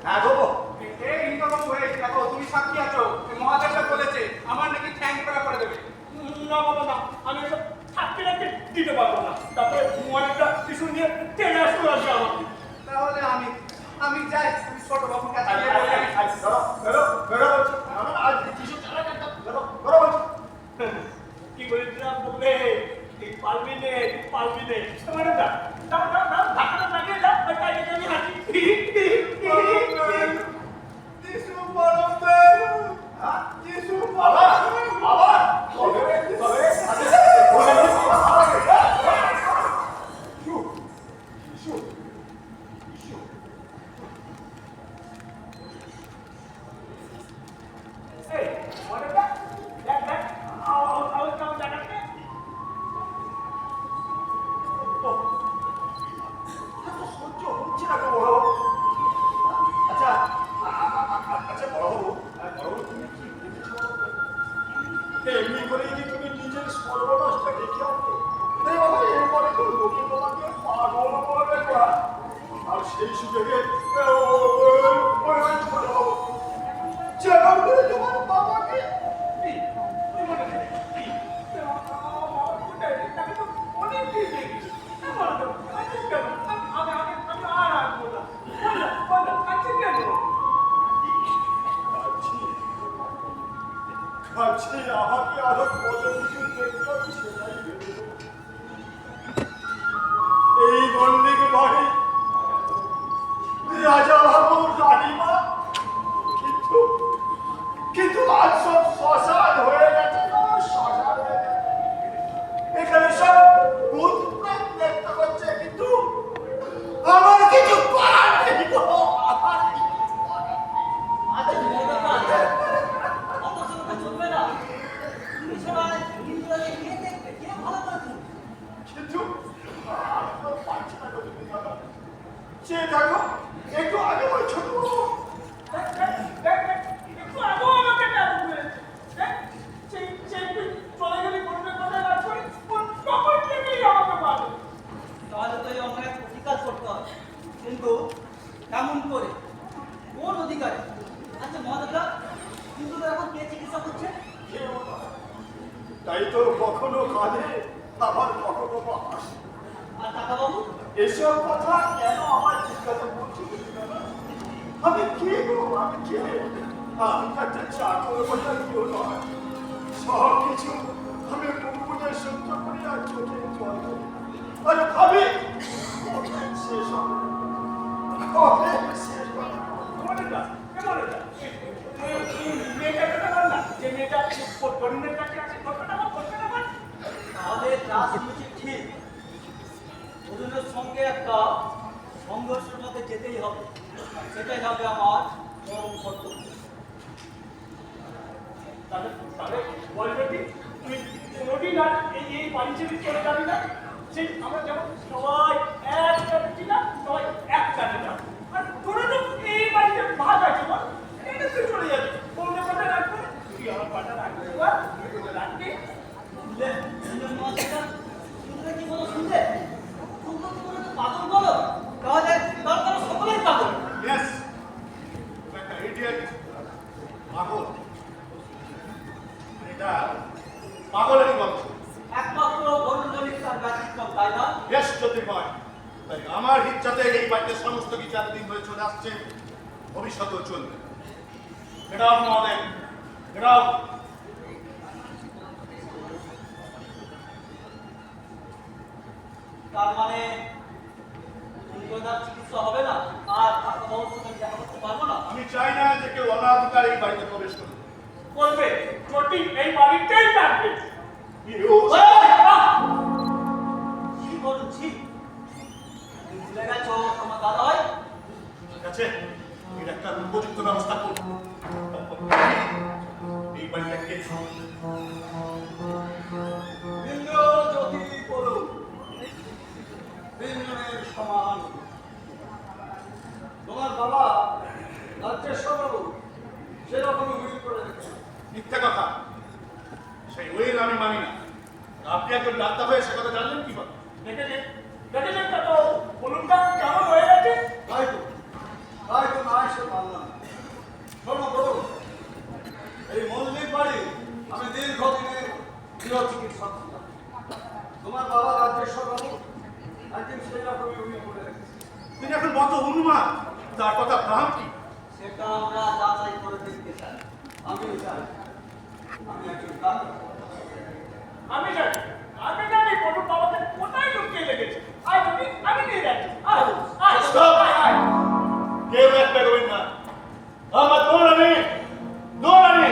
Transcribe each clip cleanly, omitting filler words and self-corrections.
হ্যাঁ দেবো। কি বলেছিলাম বললে পারবি নে মানে ধাক্কাটা লাগিয়ে যা কাজে আমি হাঁটি এই বন্দিক বাড়ি রাজা বাবু রানীমা কিন্তু আজ সব শ্মশান হয়ে গেছে শ্মশান হয়ে গেছে এখানে সব ভূত প্রেত দেখতে পাচ্ছে কিন্তু আমার কিছু করার নেই দেখো একটু আগে ওই ছোট একটু আগে আমাকে চলে গেলে করবে কথা না করে তখন থেকেই আমাকে মারবে তাহলে তো এই অন্যায় প্রতিকার করতে হবে কিন্তু কেমন করে কোন অধিকারে আচ্ছা মহাদেবরা কিন্তু এখন কে চিকিৎসা করছে তাই তো কখনো কাঁদে আবার কখনো হাসে আর কাকা বাবু এসব কথা কেন আমার জিজ্ঞাসা করছি আমি কে গো আমি কে আমি একটা চাকর বলে কেউ নয় সব কিছু আমি বুঝে সহ্য করি আর চোখে জল করি আর ভাবি শেষ হবে শেষ হবে মনে না কেমন না মেয়েটা কথা বল না যে মেয়েটা পরিণের কাছে আছে কথাটা বল তাহলে রাজনীতি ঠিক ওদের সঙ্গে একটা সংঘর্ষের মধ্যে যেতেই হবে সেটাই হবে আমার চরম কর্তব্য তাহলে বলবে তুই কোনোদিন আর এই বাড়ি ছেড়ে চলে যাবি না সেই আমরা যেমন সবাই এক কাটছি না সবাই এক কাটে না আর তোরা তো এই বাড়িতে ভাগ আছে বল এটা তুই চলে যাবি কোনটা কথা রাখবে তুই আমার পাটা রাখবে রাখবি কি বলো শুনলে পাগল বলো তাহলে তারা সকলেই পাগল ইয়েস একটা ইডিয়েট পাগল এটা পাগলেরই গল্প একমাত্র বর্ণজনিক তার ব্যতিক্রম তাই না বেশ জ্যোতির্ময় তাই আমার ইচ্ছাতে এই বাড়িতে সমস্ত কিছু এতদিন ধরে চলে আসছে ভবিষ্যতেও চলবে এটাও আমাদের এটাও তার মানে চিকিৎসা হবে না আর দেখা করতে পারবো না আমি চাই না যে কেউ অনাধিকার এই বাড়িতে প্রবেশ করবে চটি এই বাড়িতেই থাকবে কি বলছি ভুলে গেছো তোমার দাদা হয় ঠিক আছে এর একটা উপযুক্ত ব্যবস্থা করবো এই বাড়িটা কে ইন্দ্র জ্যোতি করুক ইন্দ্রের সমান তোমার বাবা রাজ্যেশ্বর বাবু সেরকম উইল করে রেখেছে মিথ্যা কথা সেই উইল আমি মানি না আপনি একজন ডাক্তার হয়ে সে কথা জানলেন কি করে দেখেছেন তো বলুনটা কেমন হয়ে গেছে তাই তো না এসে পারলাম শোনো বলুন এই মল্লিক বাড়ি আমি দীর্ঘদিনের গৃহ চিকিৎসক ছিলাম তোমার বাবা রাজ্যেশ্বর বাবু একদিন সেই রকমই উইল করে রেখেছে তিনি এখন কত উন্মাদ তার কথা ভ্রান্তি সেটা আমরা যাচাই করে দেখতে চাই আমি চাই আমি আমি জানি পটুর বাবাকে কোথায় লুকিয়ে লেগেছে। আয় তুমি, আমি নিয়ে যাচ্ছি। আয় আয় Stop! আয় আয়। কেউ একটা করবেন না। আমার দৌড়ানি দৌড়ানি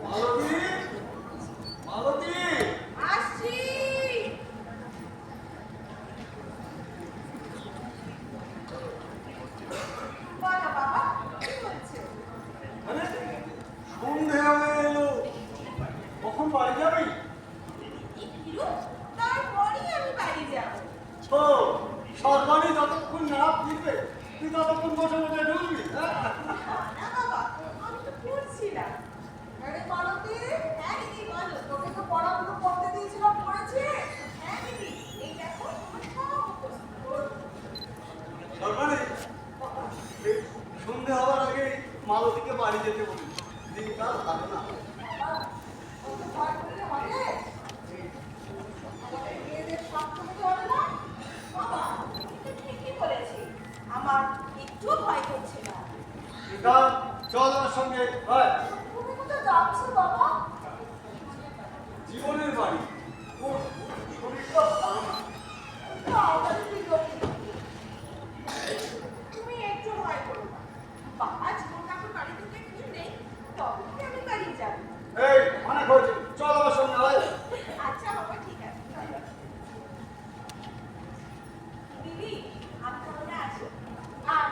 মালতী মালতী আসছি। বলো বাবা, কি বলছো? আরে সন্ধে হয়ে এলো কখন বাড়ি যাবি? ইরু, তারপরেই আমি বাড়ি যাবো। ও সরকারি যতক্ষণ না ফিরবে তুই ততক্ষণ বসে বসে ঢুকবি হ্যাঁ? না বাবা, আমি তো পড়ছিলাম। আরে মালতী, হ্যাঁ দিদি বলো, তোকে তো পড়াগুলো পড়তে দিয়েছিলাম, পড়েছে? হ্যাঁ দিদি, এই দেখো তোমার সব মুখস্থ। সরকারি এই সন্ধে হওয়ার আগে মালতীকে বাড়ি যেতে বলি দিনকাল ভালো না বাবা, অত ভয় করলে হবে? আমাদের মেয়েদের সব করতে হবে না? বাবা, তুমি তো ঠিকই বলেছি। আমার একটুও ভয় করছে না। এটা চল আমার সঙ্গে হয় তুমি কোথায় যাচ্ছ বাবা? জীবনের বাড়ি ওর শরীরটা ভালো না তাড়াতাড়ি বিরক্ত করো। তুমি একটু ভয় করো না। বাবা জীবন কাকুর বাড়ি থেকে ফিরে নেই, তবে কি আমি বাড়ি যাব। এই অনেক হয়েছে চল আমার সঙ্গে হয় আচ্ছা বাবা, ঠিক আছে, চলো। দিদি, আমি তাহলে আসি। আর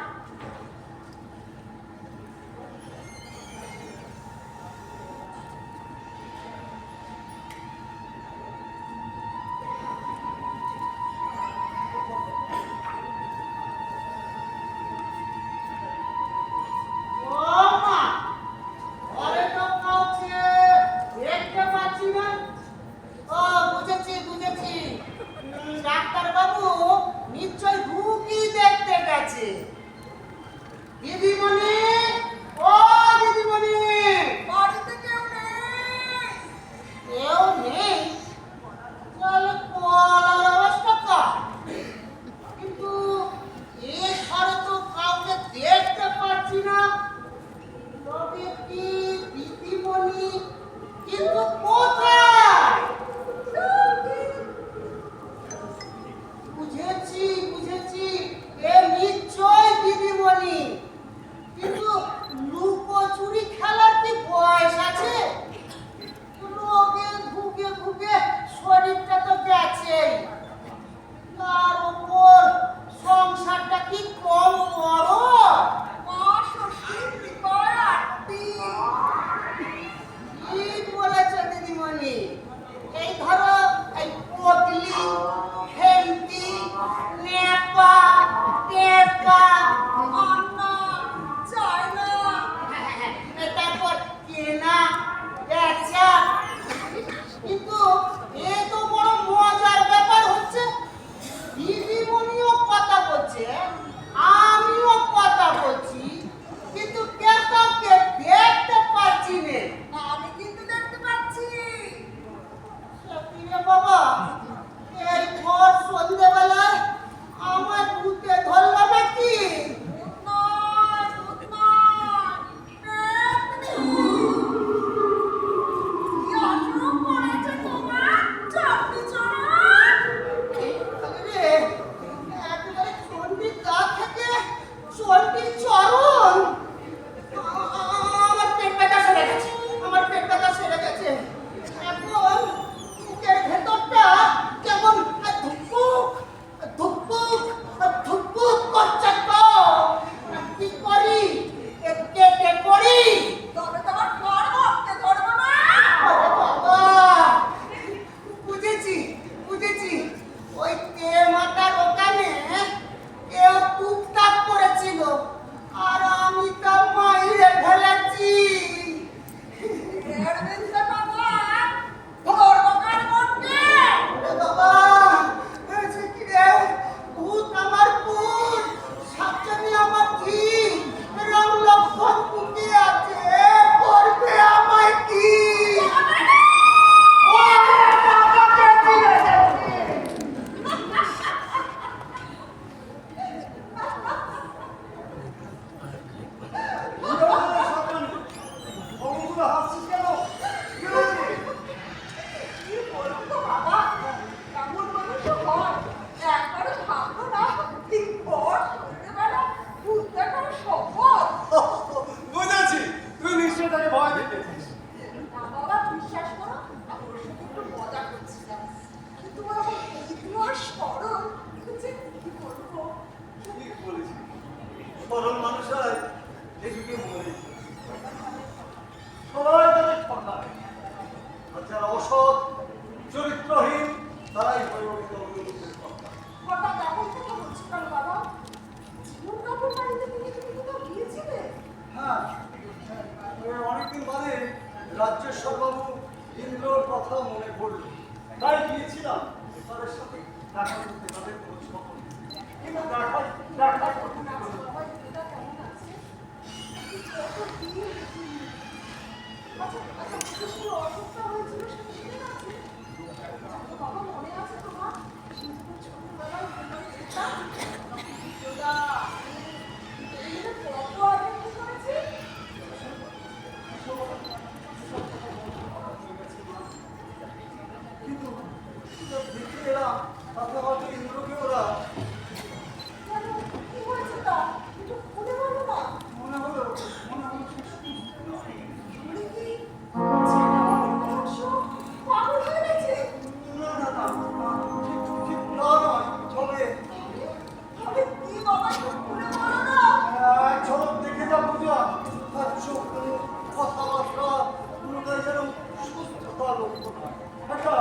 একটা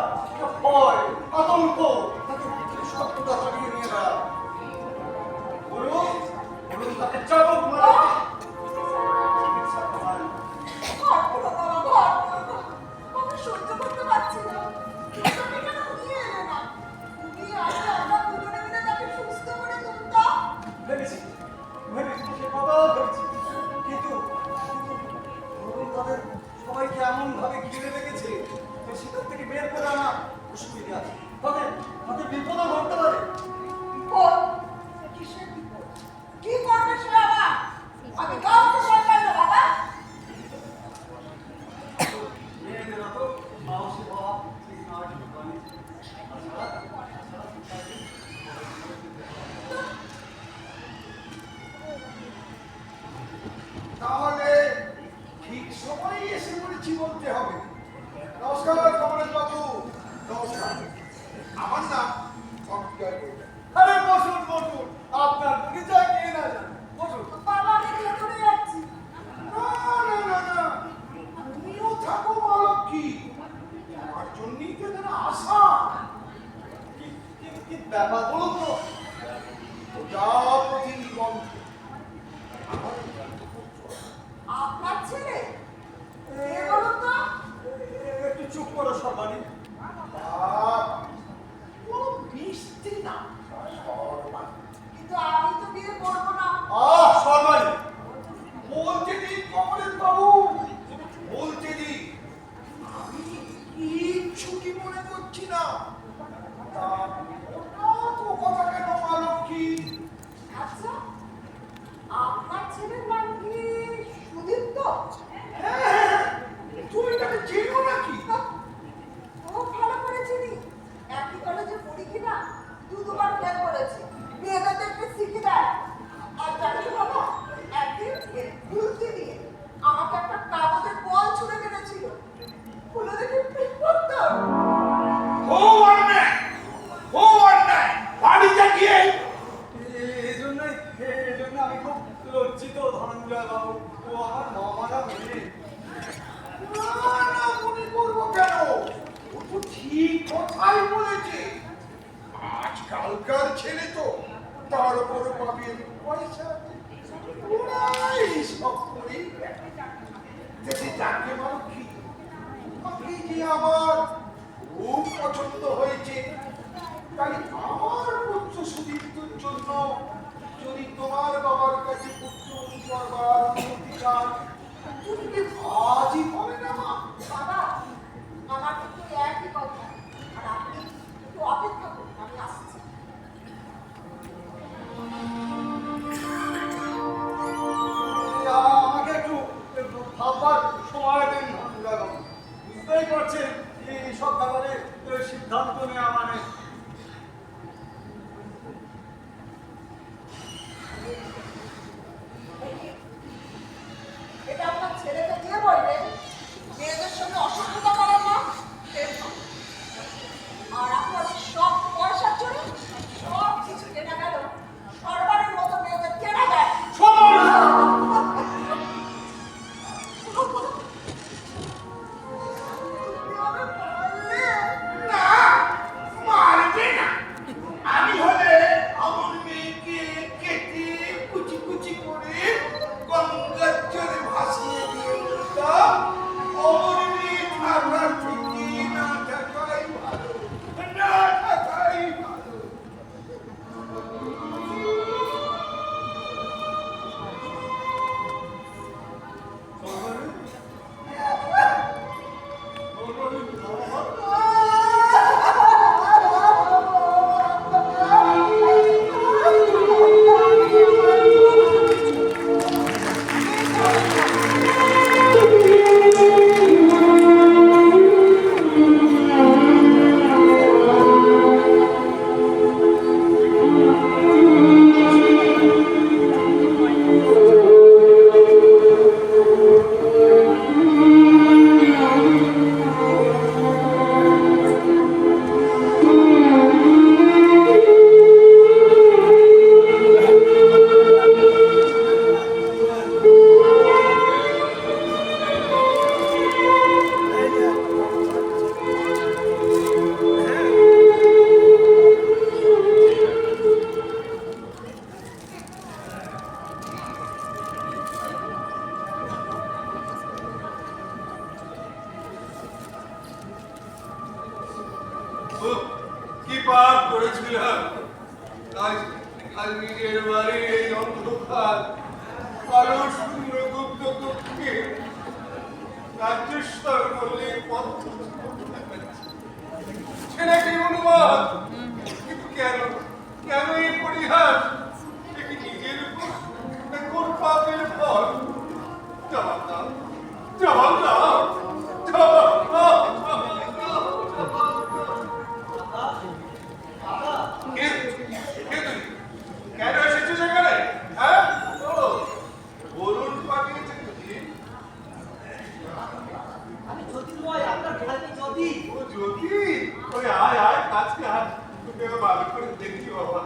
ভয়, আতঙ্ক তাকে সত্যতা ছাড়িয়ে নিয়ে বেড়া। বলুন, বলুন তাকে চাবুক মারে চিকিৎসা করায়। ঘর পুরো বাবা, ঘর পুরো। আমি সহ্য করতে পারছি না। তুমি কেন নিয়ে এলে না? তুমি আসলে আমরা দুজনে মিলে তাকে সুস্থ করে তুলতাম। ভেবেছি সে কথা ভেবেছি, কিন্তু ধরুন তাদের সবাইকে এমন ভাবে ঘিরে রেখেছে যে সেখান থেকে বের করে আনা অসুবিধা আছে। তাদের বিপদও ঘটতে পারে। বিপদ? কিসের বিপদ? কি করবে সে আবার? আমি কাউকে ভয় পাই না বাবা। মেয়েদের তো সাহসী হওয়া ঠিক নয়, জানি। তাহলে ঠিক সময় এসে পড়েছি বলতে হবে। নমস্কার কমরেশ বাবু। নমস্কার। আমার নাম অক্ষয় বৈদ্য। আরে বসুন বসুন, আপনার পরিচয় কে না জানে। বসুন। বাবা আমি ভেতরে যাচ্ছি। না না না না, তুমিও থাকো মহালক্ষ্মী। আমার জন্যই তো এখানে আসা। কি ব্যাপার বলুন তো। প্রজাপতি বন্ধ। আপনার ছেলে? কে বলুন তো? একটু চুপ করো সবারই। কোনো মিষ্টি না, সর্বাণী। কিন্তু আমি তো বিয়ে করবো না। সর্বাণী বলতে দিন কমরেশ বাবু, বলতে দিন। আমি কিচ্ছু কি মনে করছি না। তা হঠাৎ ও কথা কেন মহালক্ষ্মী? আচ্ছা, আপনার ছেলের নাম কি সুদীপ্ত? হ্যাঁ, তুমি তাকে চেনো নাকি? খুব ভালো করে চিনি। একই কলেজে পড়ি কিনা দুবার ফেল করেছি। মেয়েদের একটু শিখে দেয়। আর জানি বাবা, একদিন ভুলতে দিয়ে আমাকে একটা কাগজের বল ছুঁড়ে মেরেছিল। খুলে দেখে বিপদ। ও অন্যায়, ও অন্যায়। বাড়িতে গিয়ে এজন্য আমি খুব লজ্জিত ধনঞ্জয় বাবু। ও আমার মামারা মেয়ে। না না মনে করবো কেন? ও তো ঠিক কথাই বলেছে। আজকালকার ছেলে তো তার উপর পাবে পয়সা। ওরাই সব করেই দেখে যাকে মালক্ষী, তোমাকে যে আমার খুব পছন্দ হয়েছে। তাই আমার পুত্র সুদীপ্তর জন্য যদি তোমার বাবার কাছে পুত্র করবার অনুমতি চান, তুমি কি আজই বলে না মা? বাবা, আমার কিন্তু একই কথা। আর আপনি একটু অপেক্ষা করুন, আমি আসছি। যা পাপ করেছিলাম আজ আজ নিজের বাড়ির এই অন্ধকার আরো শূন্য গুপ্ত কক্ষে রাজ্যেশ্বর মল্লিক পথ সেটা কি অনুমান কিন্তু কেন কেন এই পরিহাস এটি নিজের উপর কোন পাপের ফল জবাব দাও জবাব দাও জবাব দাও কে তুমি কেন এসেছো সেখানে হ্যাঁ বলুন পাঠিয়েছে তুমি আমি জ্যোতির্ময় আপনার ভাগ্যে জ্যোতি ও জ্যোতি ওই আয় আয় কাজকে আয় তোকে ভালো করে দেখি বাবা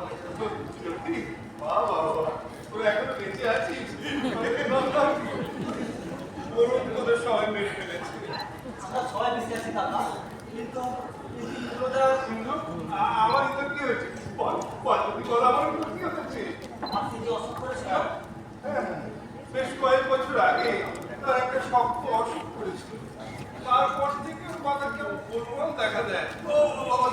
জ্যোতি বাবা বাবা তোরা এখনো বেঁচে আছিস বলুন তোদের সবাই মেরে ফেলেছে আমরা সবাই বেঁচে আছি দাদা কিন্তু সিন্ধু আমার এটা কি হয়েছে বল বল তুই বল আমার এটা কি হয়েছে আপনি যে অসুখ করেছিল হ্যাঁ, বেশ কয়েক বছর আগে তার একটা শক্ত অসুখ করেছিল তারপর থেকে ওর মাথা কেমন গোলমাল দেখা দেয় ও বাবা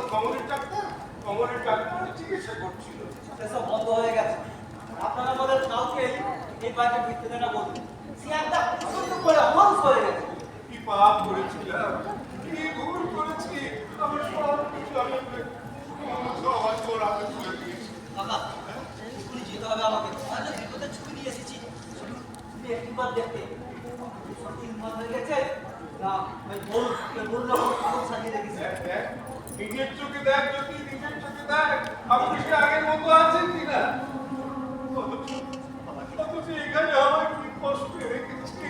কমরের ডাক্তার চিকিৎসা করছিল সেসব বন্ধ হয়ে গেছে আপনারা আমাদের কাউকে এই বাড়িতে ফিরতে দেন না বলুন সে একটা প্রচন্ড করে হংস হয়ে গেছে কি পাপ করেছিলাম কি ভুল করেছি আমার সব কিছু আমি সবার তোর হাতে তুলে দিয়েছি কাকা এক্ষুনি যেতে হবে আমাকে আজ বিপদে ছুটি নিয়ে এসেছি তুমি একটিবার দেখতে সত্যি মন হয়ে গেছে না বললো কাগজ সাজিয়ে রেখেছি দেখ দেখ নিজের চোখে দেখ যদি নিজের চোখে দেখ আপনি সে আগের মতো আছেন কিনা অথচ এখানে আমার কি কষ্ট রেখেছি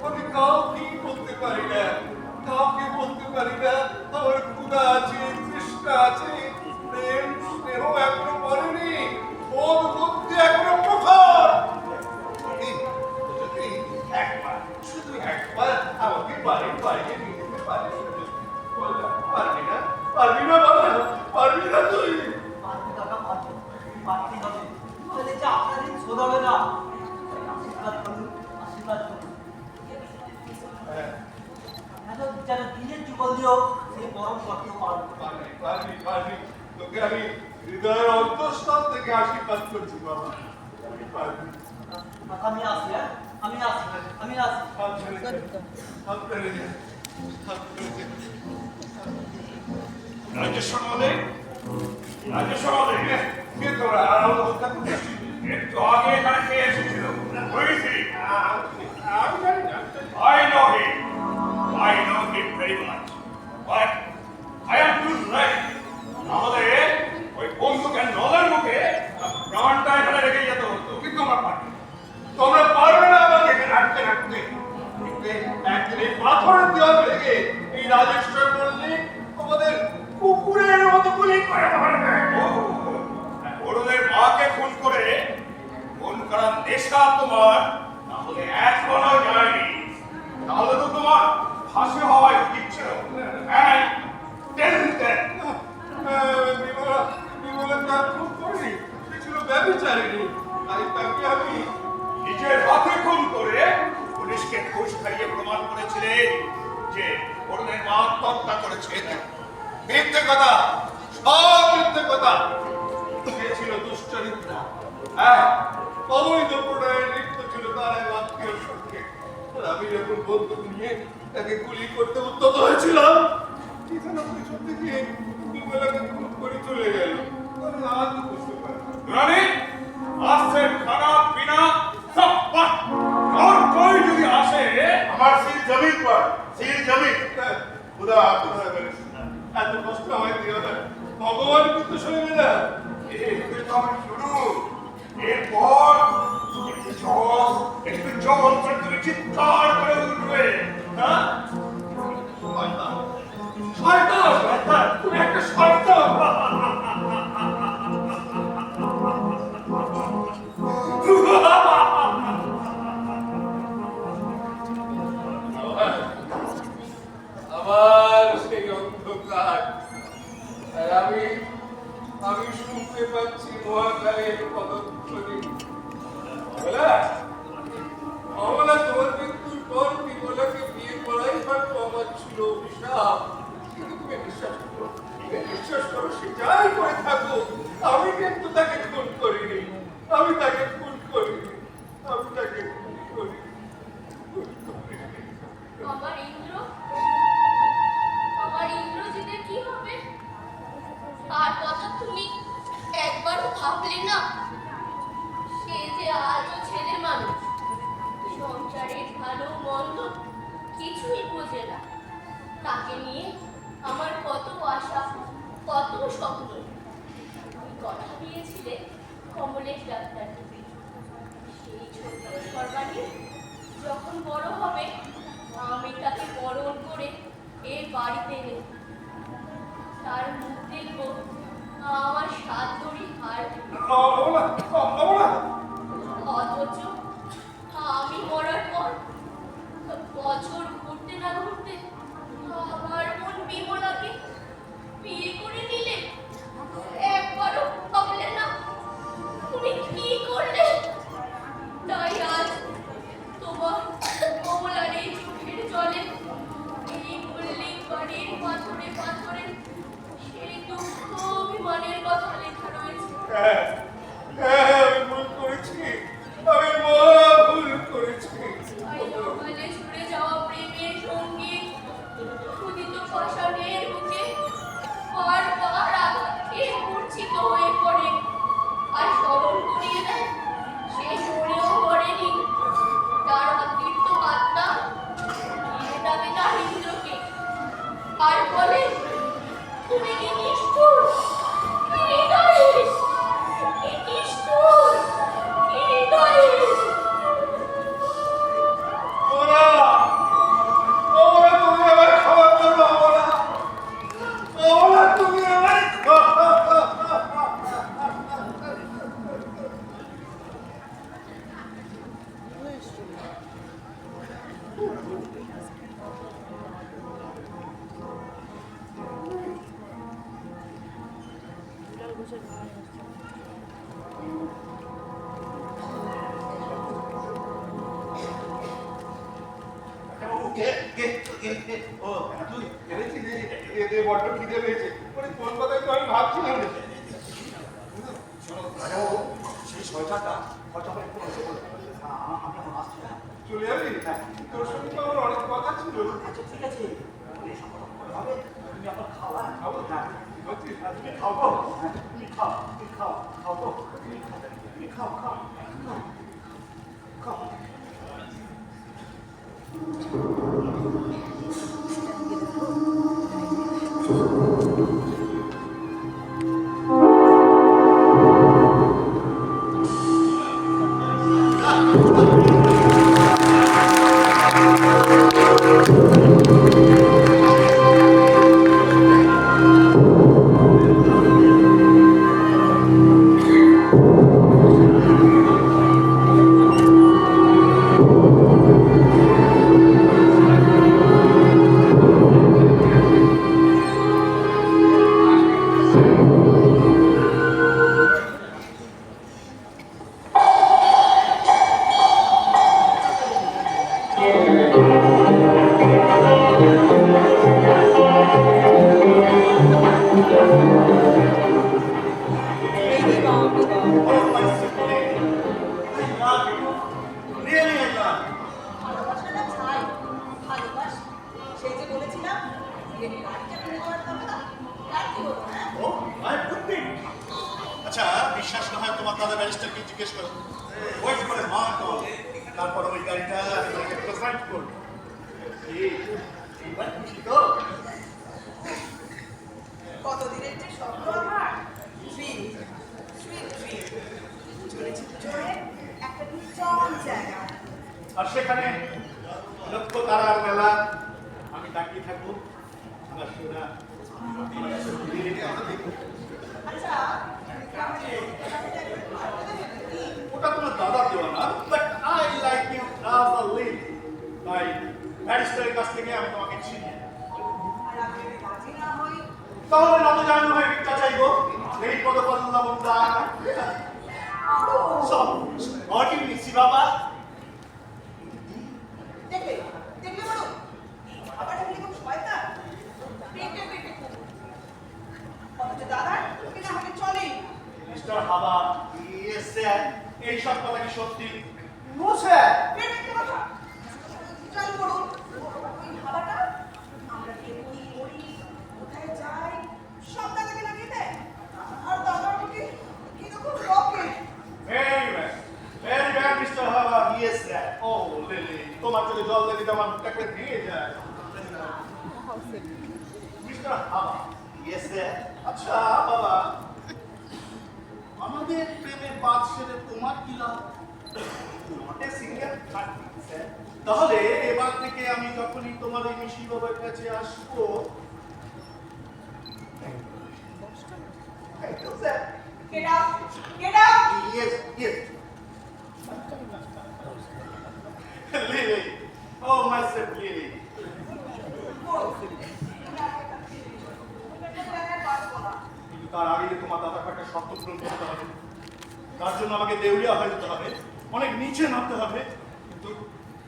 আমি কাউকেই বলতে পারি না কাউকে বলতে পারি না আমার ক্ষুধা আছে তৃষ্ণা আছে প্রেম স্নেহ এখনো মরেনি বোধ বুদ্ধি এখনো প্রখর যদি একবার শুধু একবার আমাকে বাড়ির বাইরে নিয়ে যেতে পারিস পারবি না পারবি না বাবা পারবি না তুই পারবে কাকা পারবে পারতেই হবে তাহলে যে আপনাদের শোধ হবে না আশীর্বাদ করুন আশীর্বাদ করুন যেন দিনের যুগল দিয়েও সেই পরম করতে পারবো পারবি পারবি পারবি তোকে আমি হৃদয়ের অন্তঃস্থল থেকে আশীর্বাদ করছি বাবা পারবি আমি আসি হ্যাঁ আমি আসি আমি আসি হাত ছেড়ে দে হাত ছেড়ে দে হাত ছেড়ে দে রাজেশ্বর মহোদয় কে তোরা আর অবস্থা করছিস একটু আগে এখানে কে এসেছিল বুঝেছি আমি জানি না I know him very much. But I am too late. আমাদের ওই বন্দুকের নলের মুখে প্রাণটা এখানে রেখে যেতে হতো কিন্তু আমরা পারবি তোমরা পারবে না আমাকে এখানে আটকে রাখতে একদিন এই পাথরের দেওয়াল ভেঙে এই রাজেশ্বর মল্লিক আমাদের কুকুরের মতো গুলি করে মারবে বড়দের মাকে খুন করে খুন করার নেশা তোমার তাহলে এখনো যায়নি তাহলে তো তোমার ফাঁসি হওয়াই উচিত ছিল হ্যাঁ বিমলা তার খুব করি সে ছিল ব্যবচারিণী তাই তাকে আমি নিজের হাতে খুন করে পুলিশকে ঘুষ খাইয়ে প্রমাণ করেছিলেন যে বড়দের মা হত্যা করেছে মিথ্যে কথা সব মিথ্যে কথা সে ছিল দুশ্চরিত্র হ্যাঁ অবৈধ প্রণয়ের লিপ্ত ছিল তার এক আত্মীয়র সঙ্গে আমি যখন বন্দুক নিয়ে তাকে গুলি করতে উদ্যত হয়েছিলাম কি যেন পিছন থেকে বিমলাকে খুন করে চলে গেল আমি আজ বুঝতে পারলাম রানী আসছে খানা পিনা সব বাদ और कोई যদি আসে আমার সিল জমির পর সিল জমির খুদা খুদা এত কষ্ট আমায় দিও না ভগবান কিন্তু শুনবে না এতে তো আমি শুরু এরপর একটু জল তুমি চিৎকার করে উঠবে হ্যাঁ শয়তান তুমি একটা শয়তান আমার সেই অন্ধকার আর আমি শুনতে পাচ্ছি মহাকালের পদধ্বনি অমলা তোমার মৃত্যুর পর বিমলাকে বিয়ে করাই হয়তো আমার ছিল অভিশাপ কিন্তু তুমি বিশ্বাস করো সে যাই মন্দ কিছুই বোঝে না। তাকে নিয়ে আমার কত আশা, কত স্বপ্ন। তুমি কথা দিয়েছিলে কমলেশ ডাক্তারকে। সেই ছোট্ট সর্বাণী যখন বড় হবে আমি তাকে বরণ করে এ বাড়িতে এনে তার মুখ দেখব আমার সাত দড়ি হার। অথচ আমি মরার পর বছর ঘুরতে না ঘুরতে আমার মন বিমলাকে বিয়ে করে নিলে। একবারও ভাবলে না তুমি কি করলে? তাই আজ তোমার কমলার এই চোখের জলে, এই মল্লিক বাড়ির পাথরে পাথরে সেই দুঃখ অভিমানের কথা লেখা রয়েছে। আমি ভুল করেছি, আমি মহা ভুল করেছি। সকালে ছুড়ে যাওয়া প্রেমের সঙ্গীত ক্ষুদিত শ্মশানের বুকে বারবার আঘাত খেয়ে মূর্ছিত হয়ে পড়ে। আর স্মরণ করিয়ে দেয় সে মরেও মরেনি, তার অতৃপ্ত আত্মা ঘিরে যাবে তার ইন্দ্রকে। আর বলে তুমি কি নিষ্ঠুর, কি হৃদয়হীন, কি নিষ্ঠুর, কি হৃদয়হীন। ওরা তুমি আমার খাবার করবো, ওরা তুমি আমার বড্ড খিদে পেয়েছে, কোন কথাই তো আমি ভাবছিলাম। সেই শয়তানটা হয়তো আমার একটু হয়েছে বলে আমি এখন আসছি না। চলে যাবি? তোর সঙ্গে তো আমার অনেক কথা ছিল। আচ্ছা ঠিক আছে, এসব কথা পরে হবে। তুমি এখন খাওয়া খাবো? হ্যাঁ ঠিক আছে? তুমি খাও গো। হ্যাঁ, তুমি খাও, তুমি খাও, খাও গো। তুমি খাও, খাও, খাও, খাও। ভালোবাসাটা চাই, ভালোবাস। সেই যে বলেছিলাম বিয়ের গাড়িটা কিনে দেওয়ার কথা, আর কি হলো না? ও মাই বুদ্ধি। আচ্ছা বিশ্বাস না হয় তোমার দাদা ব্যারিস্টারকে জিজ্ঞেস করো। ওয়েট করে মা কল, তারপর ওই গাড়িটা আমি তোমাকে প্রোভাইড করবো। এইবার খুশি তো? কতদিনের যে স্বপ্ন আমার, ড্রিম, সুইট ড্রিম। চলেছি দুজনে একটা নির্জন জায়গা। আর সেখানে লক্ষ তারার মেলা, আমি তাকিয়ে থাকবো। আমার সোনা আচ্ছা, ওটা তোমার দাদা দেওয়া না, but I like you as a lady. তাই ব্যারিস্টারের কাছ থেকে আমি তোমাকে চিনি। আর আমি যদি রাজি না হই, তাহলে নত জানো হয়ে ভিক্ষা চাইবো। এই পদপল্লা মুন্দা সব অটি মিছি বাবা। দেখলে দেখলে বলো, আবার দেখলে কোন শয়তান, পেটে পেটে খুব। অথচ দাদার কিনা হলে চলেই। মিস্টার হাবা, ইয়েস স্যার, এই সব কথা কি সত্যি? No sir. পেটে কি কথা? চালু করুন। ওই হাওয়াটা আমরা কে করি করি, কোথায় যাই, সব দাদাকে লাগিয়ে দেয়। আর দাদার মুখে কিরকম রকে। ভেরি ব্যাড, মিস্টার হাবা। বলতে দিতে আমার মুখটা করে ভেঙে যায়। মিস্টার হাবা। Yes sir. আচ্ছা বাবা, আমাদের প্রেমে বাদ সেরে তোমার কি লাভ? নটে সিঙ্গেল থার্টি স্যার। তাহলে এবার থেকে আমি যখনই তোমার এই মিশি বাবার কাছে আসবো, thank you sir. Get out! Get out! Yes, yes. Lily. Oh, my son, Lily. কিন্তু তার আগে তোমার দাদাকে একটা শর্ত পূরণ করতে হবে। তার জন্য আমাকে দেউলিয়া হয়ে যেতে হবে, অনেক নিচে নামতে হবে। কিন্তু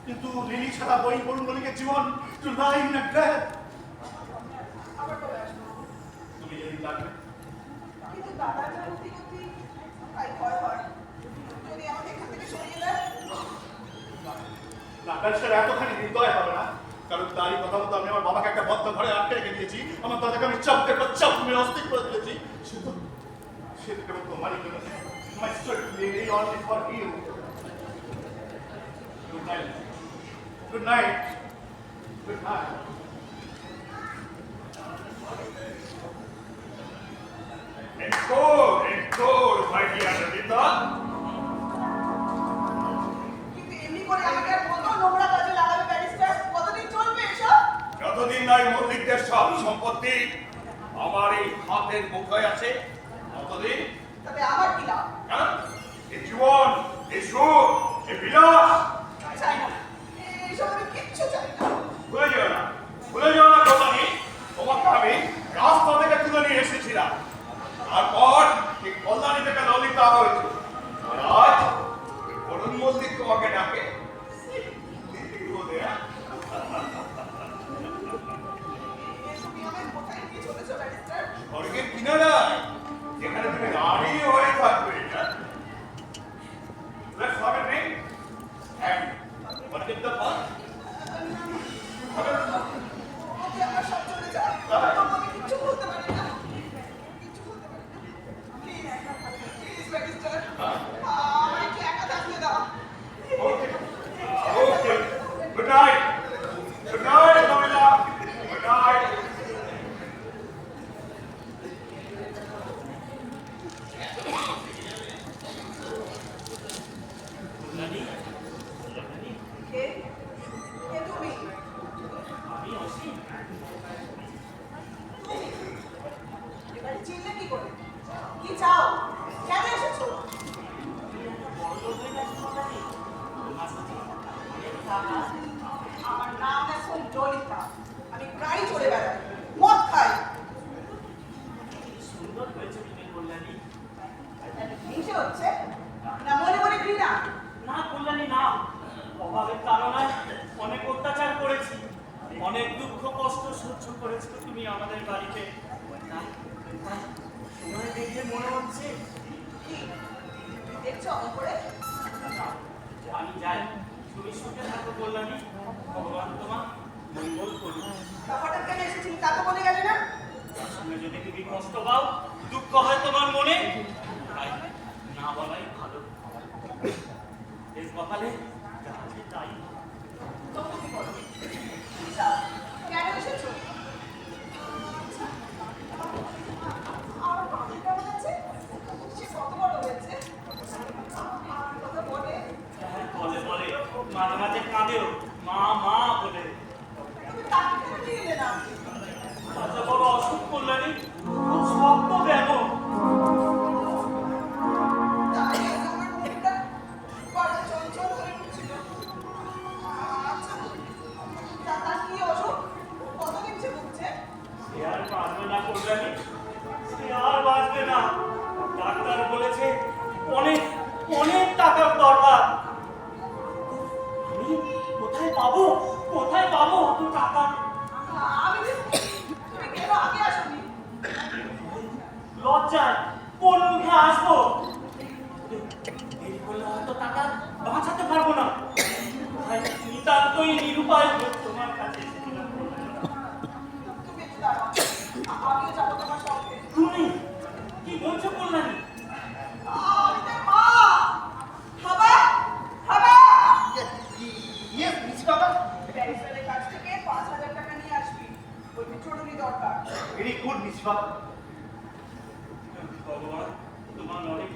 কিন্তু লিলি ছাড়া বই বলুন বলিকে জীবন to lie in a trap. তুমি যেদিন লাগবে কিন্তু দাদার যা গতি গতি, তাই ভয় হয়। যদি আমাকে এখান থেকে সরিয়ে দেয়, না, ব্যারিস্টার এতখানি হৃদয় হবে না, কারণ তারই কথা মতো আমি আমার বাবাকে একটা বদ্ধ ঘরে আটকে রেখে দিয়েছি। আমার দাদাকে আমি চাপতে চাপ মেরে অস্থির করে দিয়েছি। সে তো কেবল তোমারই জন্য। My sweet lady, only for you. Good night. Good night. Good night. Encore, my dear Ravita. কিন্তু এমনি করে আমাকে আর কত নোংরা কাজে লাগাবে ব্যারিস্টার? কতদিন চলবে এসব? যতদিন নাই মল্লিকদের সব সম্পত্তি আমার এই হাতের মুঠোয় আছে ততদিন তবে আমার কি লাভ? কেন? এই জীবন, এই সুখ, এই বিলাস চাই না, এইসব আমি কিচ্ছু চাই না। ভুলে যেও না, ভুলে যেও না কথানি। তোমাকে আমি রাস্তা থেকে তুলে নিয়ে এসেছিলাম, তারপর এই কল্যাণী থেকে ললিতা হয়েছে, আর আজ অরুণ মল্লিক তোমাকে ডাকে। বলে, হ্যাঁ? তুমি আমায় কোথায় নিয়ে চলেছো ব্যারিস্টার? স্বর্গের কিনারায় যেখানে তুমি রানী হয়ে থাকবে। Let's have a drink and what is the fun? ওকে আমার সব চলে যায়, তোমাকে কিচ্ছু বলতে পারি না, কিচ্ছু বলতে পারি না। প্লিজ ব্যারিস্টার, আমায় একটু একা থাকতে দাও। Okay. Okay. Good night. Good night, Lamila. Good night. কে? কে তুমি? আমি অসীম। এবারে চিনলে কি করে? কি চাও? কেন এসেছো? আমার নাম এখন ললিতা। আমি প্রায় চলে বেড়াই, মদ খাই। সুন্দর হয়েছে তুমি কল্যাণী। হিংসে হচ্ছে না মনে মনে ঘৃণা? না কল্যাণী না, অভাবের তাড়নায় অনেক অত্যাচার করেছি, অনেক দুঃখ কষ্ট সহ্য করেছো তুমি আমাদের বাড়িতে। তাই তোমায় দেখে মনে হচ্ছে কি দেখছো অমন করে? আমি যাই, তুমি সুখে থাকো কল্যাণী, ভগবান তোমার মঙ্গল করুন। তা হঠাৎ কেন এসেছিলি তা তো বলে গেলে না? শুনে যদি তুমি কষ্ট পাও, দুঃখ হয় তোমার মনে, তাই না বলাই ভালো। এর কপালে যা আছে তাই। তো তুমি বলো, কি চাও? কেন এসেছো? আচ্ছা, আমার বাবা কেমন আছে? সে কত বড় হয়েছে? আর কথা বলে? হ্যাঁ, বলে বলে, মাঝে মাঝে কাঁদেও, মা মা বলে। তুমি তাকে কেন নিয়ে এলে না? আচ্ছা বড় অসুখ কল্যাণী, খুব শক্ত ব্যামো। তাই আজ আমার মনটা বড় চঞ্চল হয়ে উঠছিল। আচ্ছা, তার কি অসুখ? কতদিন সে ভুগছে? সে আর বাঁচবে না কল্যাণী, সে আর বাঁচবে না। ডাক্তার বলেছে অনেক অনেক টাকার দরকার। আমি কোথায় পাবো, কোথায় পাবো অত টাকা? আমি দেবো। তুমি কেন আগে আসোনি? লজ্জায় কোন মুখে আসবো? দেরি করলে হয়তো টাকা বাঁচাতে পারবো না। তাই নিতান্তই নিরুপায় হয়ে তোমার কাছে এসেছিলাম কল্যাণী। তুমি একটু দাঁড়াও, আমিও যাবো তোমার সঙ্গে। তুমি কি বলছো কল্যাণী? আমি তোর মা। হাবা, হাবা। ইয়েস মিস বাবা, ব্যারিস্টারের কাছ থেকে 5,000 টাকা নিয়ে আসবি। বলবি জরুরি দরকার। ভেরি গুড মিস বাবু। ভগবান তোমার অনেক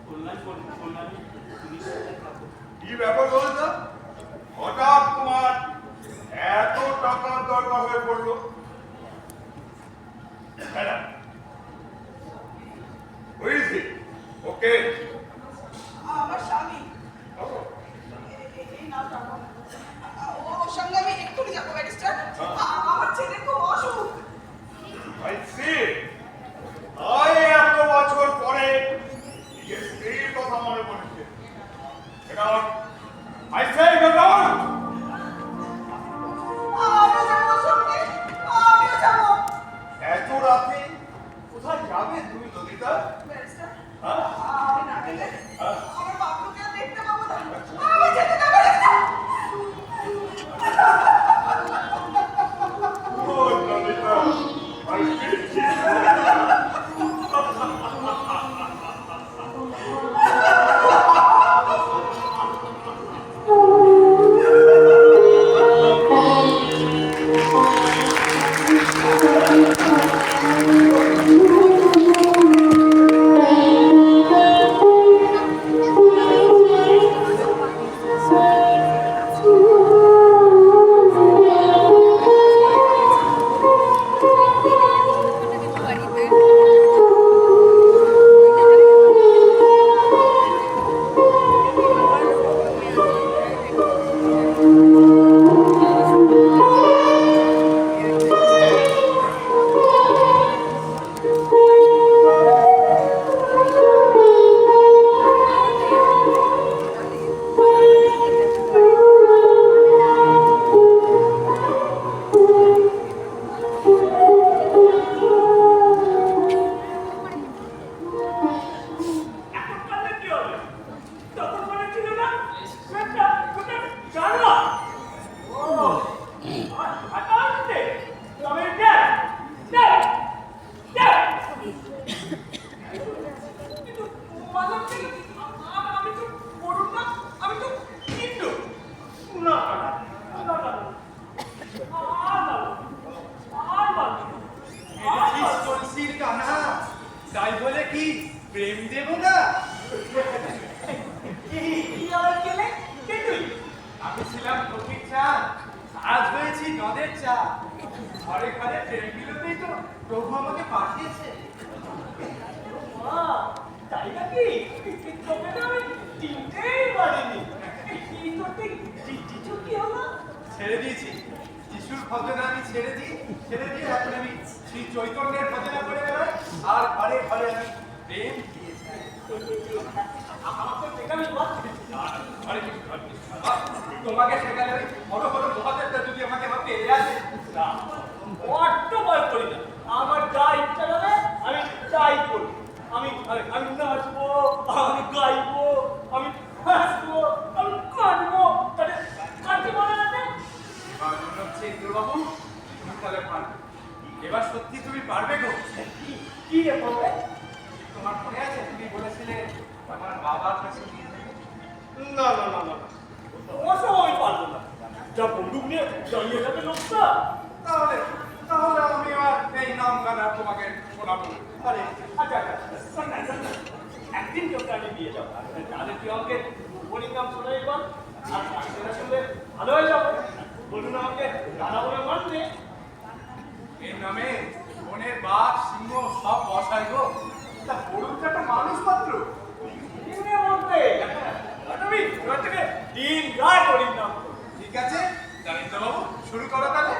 কল্যাণী তুমি সাথে থাকো। কি ব্যাপার বলতো? হঠাৎ তোমার এত টাকার দরকার হয়ে পড়লো? Madam, who is it? Okay. আমার স্বামী এই নাও টাকা। ওর সঙ্গে আমি এক্ষুনি যাবো ব্যারিস্টার। আমার ছেলের খুব অসুখ। I see. এত বছর পরে নিজের স্ত্রীর কথা মনে পড়েছে। Get out. I say get out. আমিও যাবো ওর সঙ্গে, আমিও যাবো। এত রাতে কোথায় যাবে তুমি ললিতা? ব্যারিস্টার, হ্যাঁ? আমি না গেলে আমার বাবুকে আর দেখতে পাবো না। আমি যেতে না ব্যারিস্টার। ও ললিতা, আর কি? এখন কালে কি হবে? তখন মনে ছিল না সেটা জানো। ও আকাশে তবে দেখ দেখ দেখ কিন্তু মালক থেকে আমি তো পড়ুন না, আমি তো কিন্তু না না না না দেখেছিস তুলসীর কানা, তাই বলে কি প্রেম দেব না? আমি ছিলাম ফকির চা, আজ হয়েছি নদের চা। ঘরে ঘরে প্রেম বিলোতেই তো প্রভু আমাকে পাঠিয়েছে। তাই নাকি? তোকে তো আমি চিনতেই পারিনি। এই তোর কিছু কি হলো? ছেড়ে দিয়েছি যিশুর ভজনা, আমি ছেড়ে দিয়ে এখন আমি শ্রী চৈতন্যের ভজনা করে বেড়াই, আর ঘরে ঘরে আমি প্রেম দিয়েছি। আমাকে দেখাবি বল। ঘরে কিছু ঘর নেই। তোমাকে সেখানে ওই বড় বড় মহাদেবটা যদি আমাকে আমার পেয়ে আসে, না, বড্ড ভয় করি না। আমার যা ইচ্ছা হবে আমি তাই করবো। আমি নাচবো, আমি গাইবো, আমি হাসবো, আমি কাঁদবো। তাহলে কাঁদতে বলে না যে? এবার মনে হচ্ছে ইন্দ্রবাবু তুমি তাহলে পারবে। এবার সত্যি তুমি পারবে গো। কি রে বলবে? তোমার মনে আছে তুমি বলেছিলে আমার বাবার কাছে নিয়ে যাবে? না না না না, ওসব আমি পারবো না। যা বন্দুক নিয়ে দাঁড়িয়ে যাবে লোকটা। তাহলে তাহলে আমি আর এই নাম গান আর তোমাকে শোনাবো না। আরে আচ্ছা আচ্ছা, শোন না, শোন না। একদিন তোকে আমি দিয়ে যাবো। তাহলে তুই আমাকে বোনির নাম শোনাই বল। আর সেটা শুনলে ভালো হয়ে যাবে। বলুন আমাকে দাদা বলে মানবে। এর নামে বনের বাঘ সিংহ সব বসায় গো। তা বলুন তো একটা মানুষ মাত্র। দিনে বলবে তুমি এবার থেকে দিন রাত হরির নাম করো। ঠিক আছে দারিদ্রবাবু, শুরু করো তাহলে।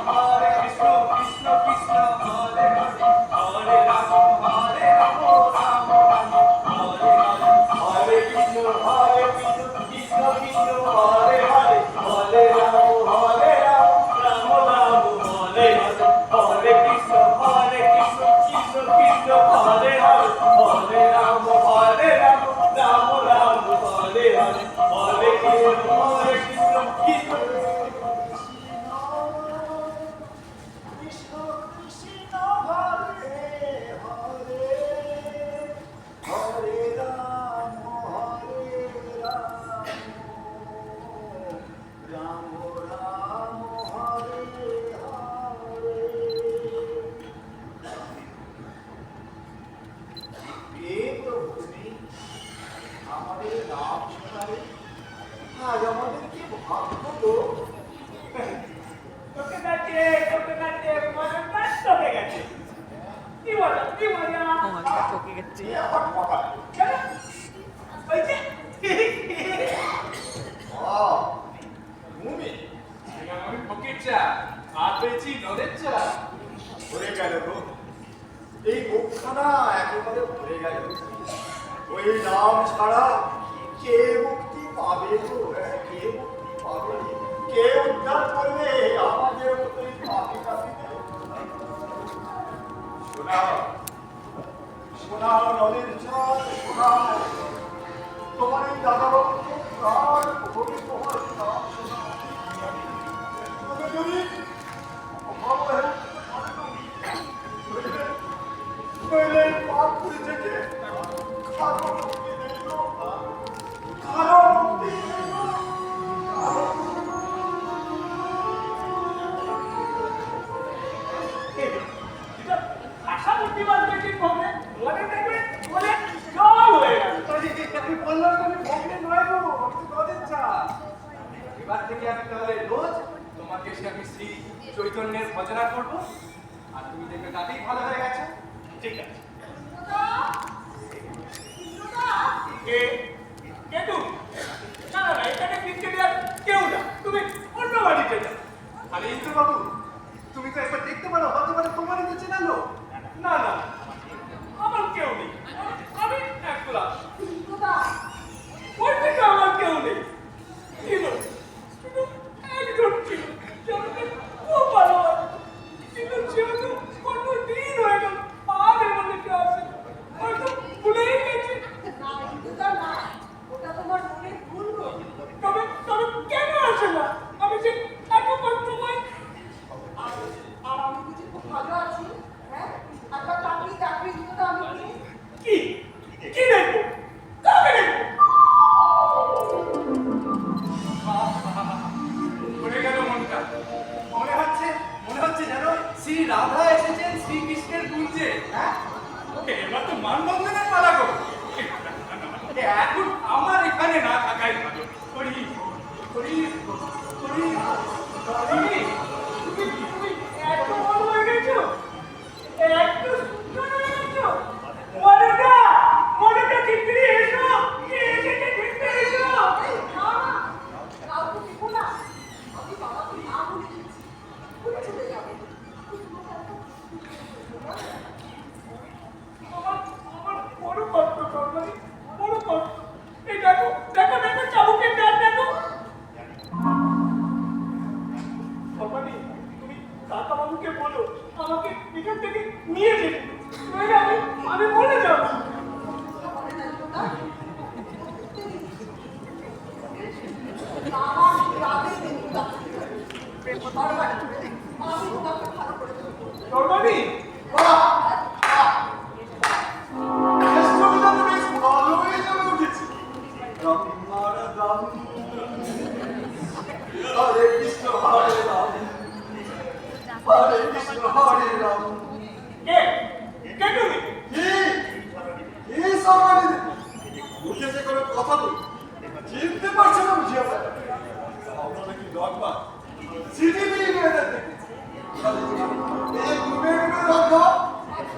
হরে কৃষ্ণ কৃষ্ণ কৃষ্ণ হরে হরে, হরে রাম হরে রাম, রাম রাম হরে হরে। হরে কৃষ্ণ কৃষ্ণ কৃষ্ণ হরে হরে, হরে রাম রাম রাম হরে হরে। হরে কৃষ্ণ কৃষ্ণ কৃষ্ণ হরে হরে, হরে রাম রাম রাম হরে হরে। হরে আমাদের নাম শোনাবে। আজ আমাদের কি ভাগ্য গো। তোকে কাটে মজাটা তোকে গেছে কি মজা এ আবার কথা। কেন ওই যে তুমি আমি ফকির চা আর পেয়েছি নদের চা ভরে গেল গো। এই মুখখানা একেবারে ভরে গেল। ওই নাম ছাড়া কে মুক্তি পাবে গো? কে মুক্তি পাবে? কে উদ্ধার করবে আমাদের মতোই পাপি পাপিদের? শোনাও শোনাও নদীর জল, শোনাও তোমার এই দাদাবাবু প্রাণ ভরে তোমার নাম শোনাও। তুমি যদি অভাব নইলে পাপ করে থেকে কারো মুক্তি নেই গো। কারো মুক্তি নেই গো। এটা ভাষা বুদ্ধিমান ব্যক্তির পক্ষে মনে দেখবে বলে জল হয়ে গেল আমি বললাম তুমি ভগ্নে নয় গো, আমি তো নদের চা। এবার থেকে আমি তাহলে রোজ তোমাকে সে আমি শ্রী চৈতন্যের ভজনা করবো, আর তুমি দেখবে তাতেই ভালো হয়ে গেছে। ঠিক আছে ইন্দ্রদা, ইন্দ্রদা, কে কে তুমি না না না এখানে ক্রিকেট আর কেউ না তুমি অন্য বাড়িতে যাও আরে ইন্দ্র বাবু, তুমি তো একবার দেখতে পারো, হতে পারে তোমারই তো চেনালো। না না আমার কেউ নেই আমি একলা ইন্দ্রদা, ওই থেকে আমার কেউ নেই ছিল শুধু একজন ছিল যে আমাকে খুব ভালোবাসে কিন্তু যেহেতু কতদিন হয়ে গেল আর এর মধ্যে কেউ আসে না। হয়তো ভুলেই গেছে না ইন্দ্রদা না, ওটা তোমার মনের ভুল গো। তবে তবে কেন আসে না আমি যে এতবার তোমায় আর আর আমি বুঝি খুব ভালো আছি, হ্যাঁ? একবার তাকিয়ে দেখো ইন্দ্রদা, আমি কি? কি দেখবো কাকে দেখবো পড়ে গেল মনটা। মনে হচ্ছে যেন শ্রী রাধা এসেছেন শ্রীকৃষ্ণের গুঞ্জে। হ্যাঁ, এবার তো মানবন্ধনের পালা গো এখন আমার এখানে না থাকাই ভালো করি করি করি করি তুমি এত বড় হয়ে গেছো এত সুন্দর হয়ে গেছো মনেটা ঠিকরি এসো এসে দেখতে এসো এই, না, না, কাউকে দেখো না। আমি বাবাকে না বলে দিয়েছি। তুমি চলে যাবে। আমার বড় কষ্ট কর্মী বড় কষ্ট এই দেখো দেখো দেখো চাবুকের ডাল দেখো কর্মী তুমি কাকা বাবুকে বলো আমাকে এখান থেকে নিয়ে যেতে নইলে আমি বলে যাবো আমার না ইন্দ্রদা। আমার রাধে ইন্দ্রদা। বারবার আমি তোমাকে ভালো করে দেবো। কর্মী শেষটা বেশ ভালোই জমে উঠেছে। ব্রহ্মার ব্রহ্ম, হরে কৃষ্ণ হরে রাম, হরে কৃষ্ণ হরে রাম। কে কে তুমি কি সম্মানে মুখে যে কোনো কথা নেই, চিনতে পারছে না বুঝি আমার। আপনারা কি দরবার সিটি দিয়ে মেয়েদের দেখেছি এই ঘুমে ঘুমে রাখা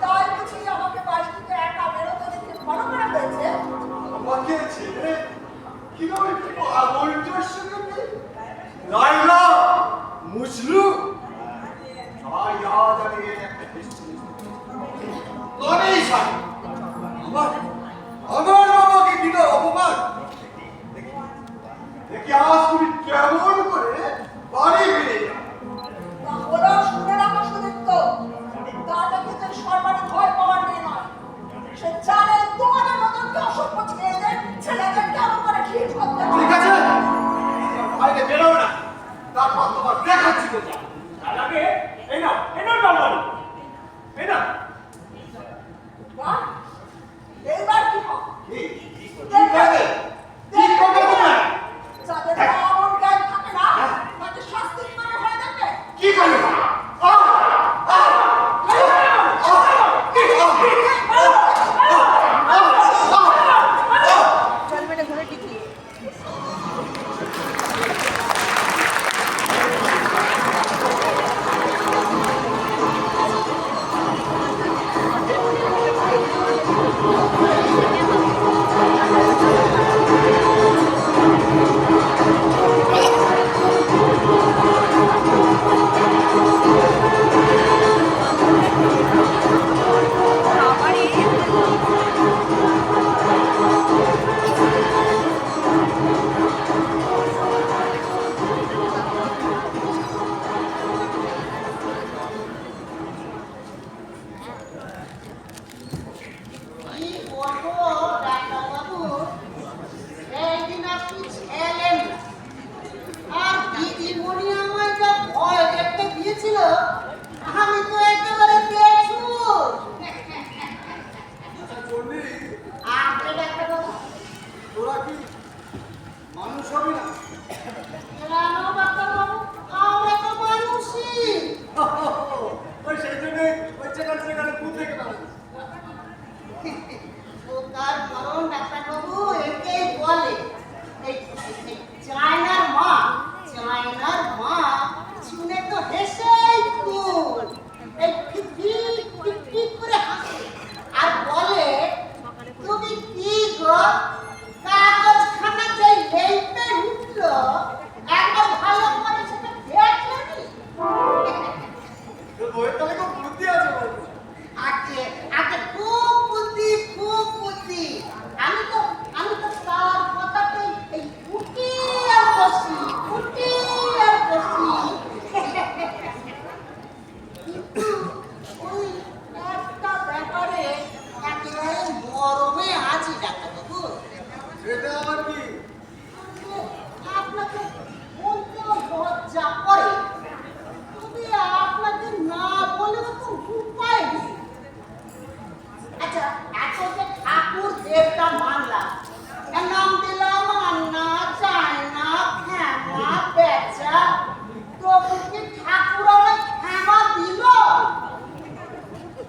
তাই বুঝি আমাকে বাড়ি থেকে একা বেরোতে দেখে ভালো করে হয়েছে। আমাকে ছেড়ে কিভাবে পাগলটার সঙ্গে নেই? লাইলা মুসলু সবাই আজ আমি এর একটা হিস্ট্রি অনেক সাথে আমার বাবাকে কিনা অপমান দেখি দেখি আজ তুমি কেমন করে বাড়ি ফিরে যাও। ওরা শুনে রাখো সুদীপ্ত, দাদা কিন্তু সর্বাণী ভয় পাওয়ার মেয়ে নয়। সে জানে তোমাদের মতন কি অসভ্য ছেলেদের কেমন করে ঠিক করতে হয়। ঠিক আছে বাইরে বেরোবে না, তারপর তোমার দেখাচ্ছি কোথায়। তার আগে এই নাও ডাল এই না বাহ, এইবার কি হবে? কি করবে? কি করবে তোমরা? যাদের এমন জ্ঞান থাকে মানুষ হবি না। কেন ডাক্তারবাবু? আমরা তো মানুষই। ওই সেই জন্যই ওই সেখানে ভূত দেখে বেড়াচ্ছিস। তার মরণ ডাক্তারবাবু একেই বলে। এই চায়নার মা শুনে তো হেসেই খুন। এই ফিক করে হাসে আর বলে, তুমি কি গো, কাগজখানা যে লেইতে উঠলো, একবার ভালো করে সেটা দেখলেনি? তোর বইয়ের তাহলে খুব বুদ্ধি আছে বলতো। আগে খুব বুদ্ধি। আমি তো তার কথাতেই এই উঠি আর বসি। কিন্তু ওই একটা ব্যাপারে একেবারে মরমে আছি ডাক্তারবাবু। সেটা আবার কি? আপনাকে বলতেও লজ্জা করে, তবে আপনাকে না বলেও তো উপায় নেই। আচ্ছা, এখন যে ঠাকুর দেবতা মানলাম, এর নাম দিলাম আন্না, চায়না, ক্ষমা, বেচা, তবু কি ঠাকুর আমায় ক্ষমা দিল?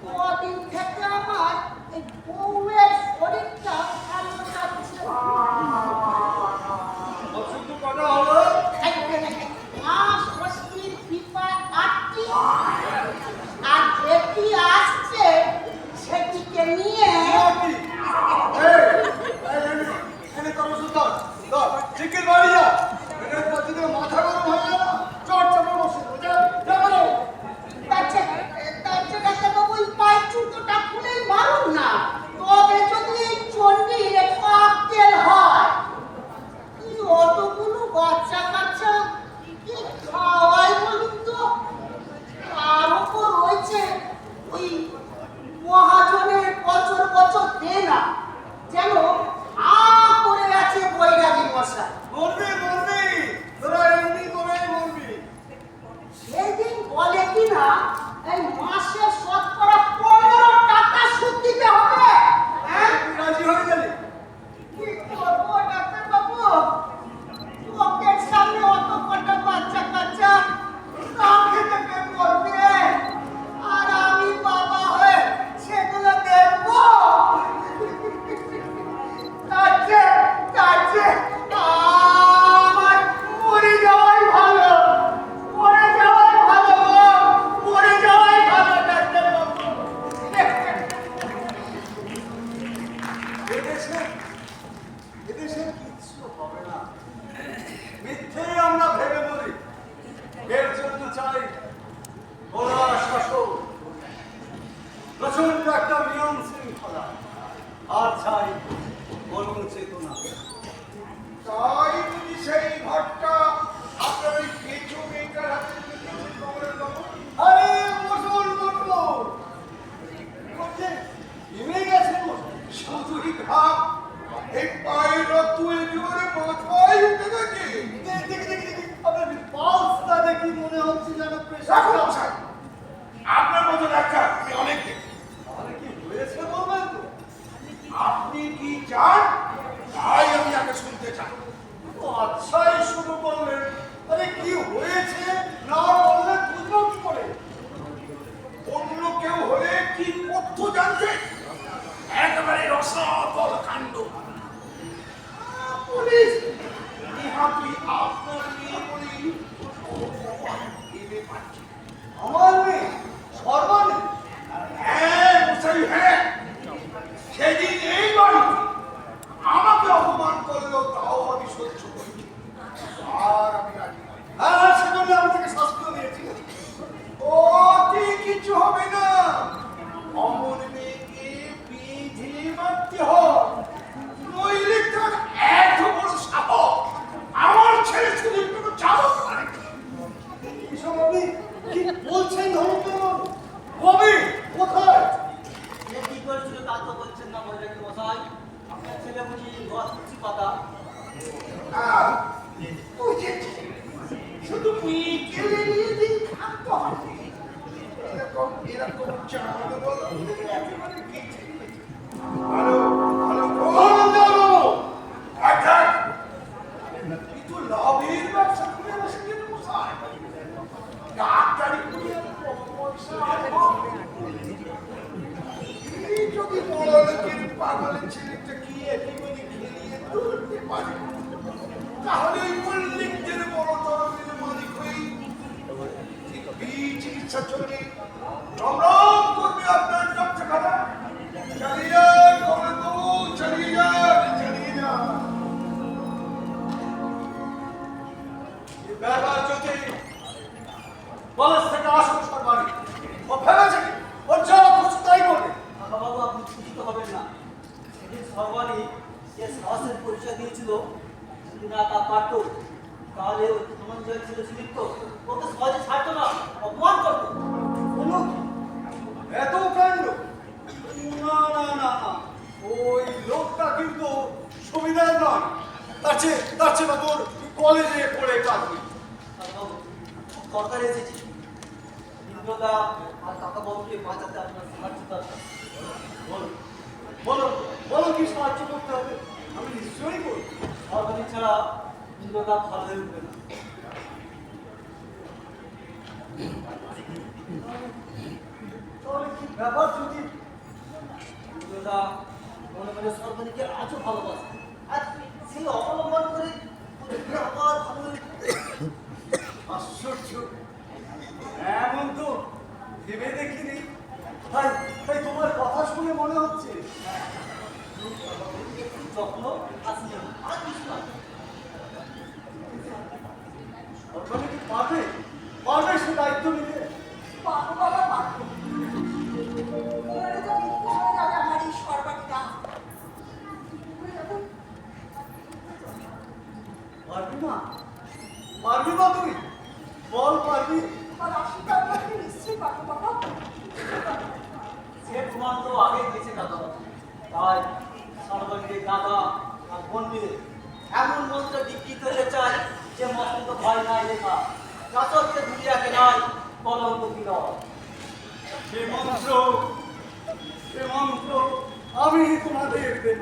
কদিন থেকে আমার এই বউয়ের শরীরটা ভালো যাচ্ছে না। অসুস্থ কথা হলো। মা ষষ্ঠীর কৃপায় আটটি, আর যেটি আসছে সেটিকে নিয়ে এনে কর্মসূচি ধর, চিকির বাড়ি যা। এটার পর যদি মাথা গরম হয়ে গেল, চট চাপে বসে যা বলো। তার চেয়ে ডাক্তারবাবু ওই পায়ের জুতোটা খুলেই মারুন না, তবে যদি এই চণ্ডীর ককটেল হয়। কি অতগুলো বাচ্চা কাচ্চা কি খাওয়াই বলুন তো? তার উপর রয়েছে ওই মহাজনের বছর দেনা, যেন করে আছে বৈরাগী মশা। মরবি তোরা এমনি করে মরবি। সেদিন বলে কিনা এই মাসে শতকরা 15 টাকা সুদ দিতে হবে। হ্যাঁ, তুই রাজি হয়ে গেলি? কি করবো ডাক্তারবাবু? চোখের সামনে অত কটা বাচ্চা কাচ্চা সব খেতে পেয়ে মরবে, আর আমি বাবা হয়ে সেগুলো দেখবো? তার চেয়ে আমার মরে যাওয়াই ভালো ডাক্তারবাবু। এদেশে কিচ্ছু হবে না। মিথ্যেই আমরা ভেবে বলি। এর জন্য চাই কড়া শাসন, প্রচন্ড একটা নিয়ম শৃঙ্খলা, আর চাই করুণ চেতনা। তাই বুঝি সেই ঘরটা আপনার ওই কেঁচো মেয়েটার হাতে তুলে দিয়েছেন কমলের বাবু? আরে মশুর করছে নেমে গেছে মশুর। শুধুই ঘাম, এই পায়ের রক্ত একেবারে মাথায় উঠে গেছে। দেখি আপনার পালসটা দেখি মনে হচ্ছে যেন রাখুন প্রেশার। মশাই। আপনার মতো ডাক্তার আমি অনেক দেখি। তাহলে কি হয়েছে বলবেন তো? আপনি কি চান তাই আমি আগে শুনতে চাই। ও আচ্ছাই শুরু করলেন। আরে কি হয়েছে না বললে বুঝবো কি করে? অন্য কেউ হলে কি তথ্য জানতে একেবারে রসাতল কাণ্ড। পুলিশ ইহাকি আপনার মেয়ে বলি ভেবে পাচ্ছি। আমার মেয়ে সর্বাণী? হ্যাঁ মশাই, হ্যাঁ। সেদিন এই বাড়িতে আমাকে অপমান করলো, তাও আমি সহ্য করি। আর আমি রাজি নই। হ্যাঁ, সেজন্য আমি থেকে শাস্তিও দিয়েছি। ওতে কিছু হবে না। অমর মেয়েকে বিধি মানতে হয়, নইলে তার এত বড় সাহস আমার ছেলে শুধু একটু চালক করে। এসব আপনি কি বলছেন ধনঞ্জয়বাবু? কবি কোথায়? কে কি করেছিল তা তো বলছেন না বৈরাগী মশাই। আপনার ছেলে বুঝি গছি পাতা। বুঝেছি, শুধু মেয়েকে নিয়ে দিন খান্ত হবে। এরকম চাঁদ বলো একেবারে গেছে। ভালো ভালো ধনঞ্জয়বাবু! অর্থাৎ একটু লাভের ব্যবসা করে বসেছেন মশাই। ডাক্তারি করে আর কত পয়সা এই যদি বড় লোকের পাগলের ছেলেটাকে একেবারে খেলিয়ে ধরতে পারে, তাহলে ওই মল্লিকদের বড় ধরনের মালিক হয়ে চিকিৎসা চলবে, রমরম করবে আপনার ব্যবসাখানা। চালিয়ে যান কমল বাবু, চালিয়ে যান, চালিয়ে যান। এই ব্যাপার যদি কলেজ থেকে আসুন সরকারি, ও ভেবেছে কি ওর যা খুশি তাই করবে। বাবু আপনি চিন্তিত হবেন না। সেদিন সর্বাণী যে সাহসের পরিচয় দিয়েছিল, যদি না তা পারত, তাহলে ওই ধনঞ্জয় ছিল লিপ্ত, ওকে সহজে ছাড়তো না, অপমান করতো। কোনো কি? এত কাণ্ড? না না না না, ওই লোকটা কিন্তু সুবিধার নয়। তার চেয়ে বা তোর কলেজে পড়ে কাজ নেই। বাবু খুব দরকারে এসেছি। ইন্দ্রদা আর কাকাবাবুকে বাঁচাতে আপনার সাহায্য দরকার। বলো বলো বলো, কি সাহায্য করতে হবে? আমি নিশ্চয়ই করব। সর্বাণী ছাড়া ইন্দ্রদা ভালো হয়ে উঠবে না। তাহলে কি ব্যাপার যদি? ইন্দ্রদা মনে মনে সর্বাণীকে আজও ভালোবাসে, আর সেই অবলম্বন করে ওদেরকে আবার ভালো হয়ে উঠবে। আশ্চর্য, এমন তো ভেবে দেখিনি। তাই তাই তোমার কথা শুনে মনে হচ্ছে একটু যত্ন আসলে আর কিছু না। সরকারি কি পারবে পারবে সে দায়িত্ব নিতে? পাবো বাবা পাবো। এবারে তো বিক্রি হয়ে যাবে আমার এই সর্বাণীটা। হয়ে যাবে। পারবি না? পারবি না তুই? বল পারবি? আর আশীর্বাদ করতে নিশ্চয়ই পাবো বাবা। সে প্রমাণ তো আগেই দিয়েছে কাকাবাবু। তাই সর্বাণীর দাদা আর বোন মিলে এমন মন্ত্র দীক্ষিত হতে চায় যে মস্তিষ্ক ভয় নাই লেখা, চাচরকে দুনিয়াকে নাই কলঙ্ক বিরল। সে মন্ত্র আমি তোমাদের দেব।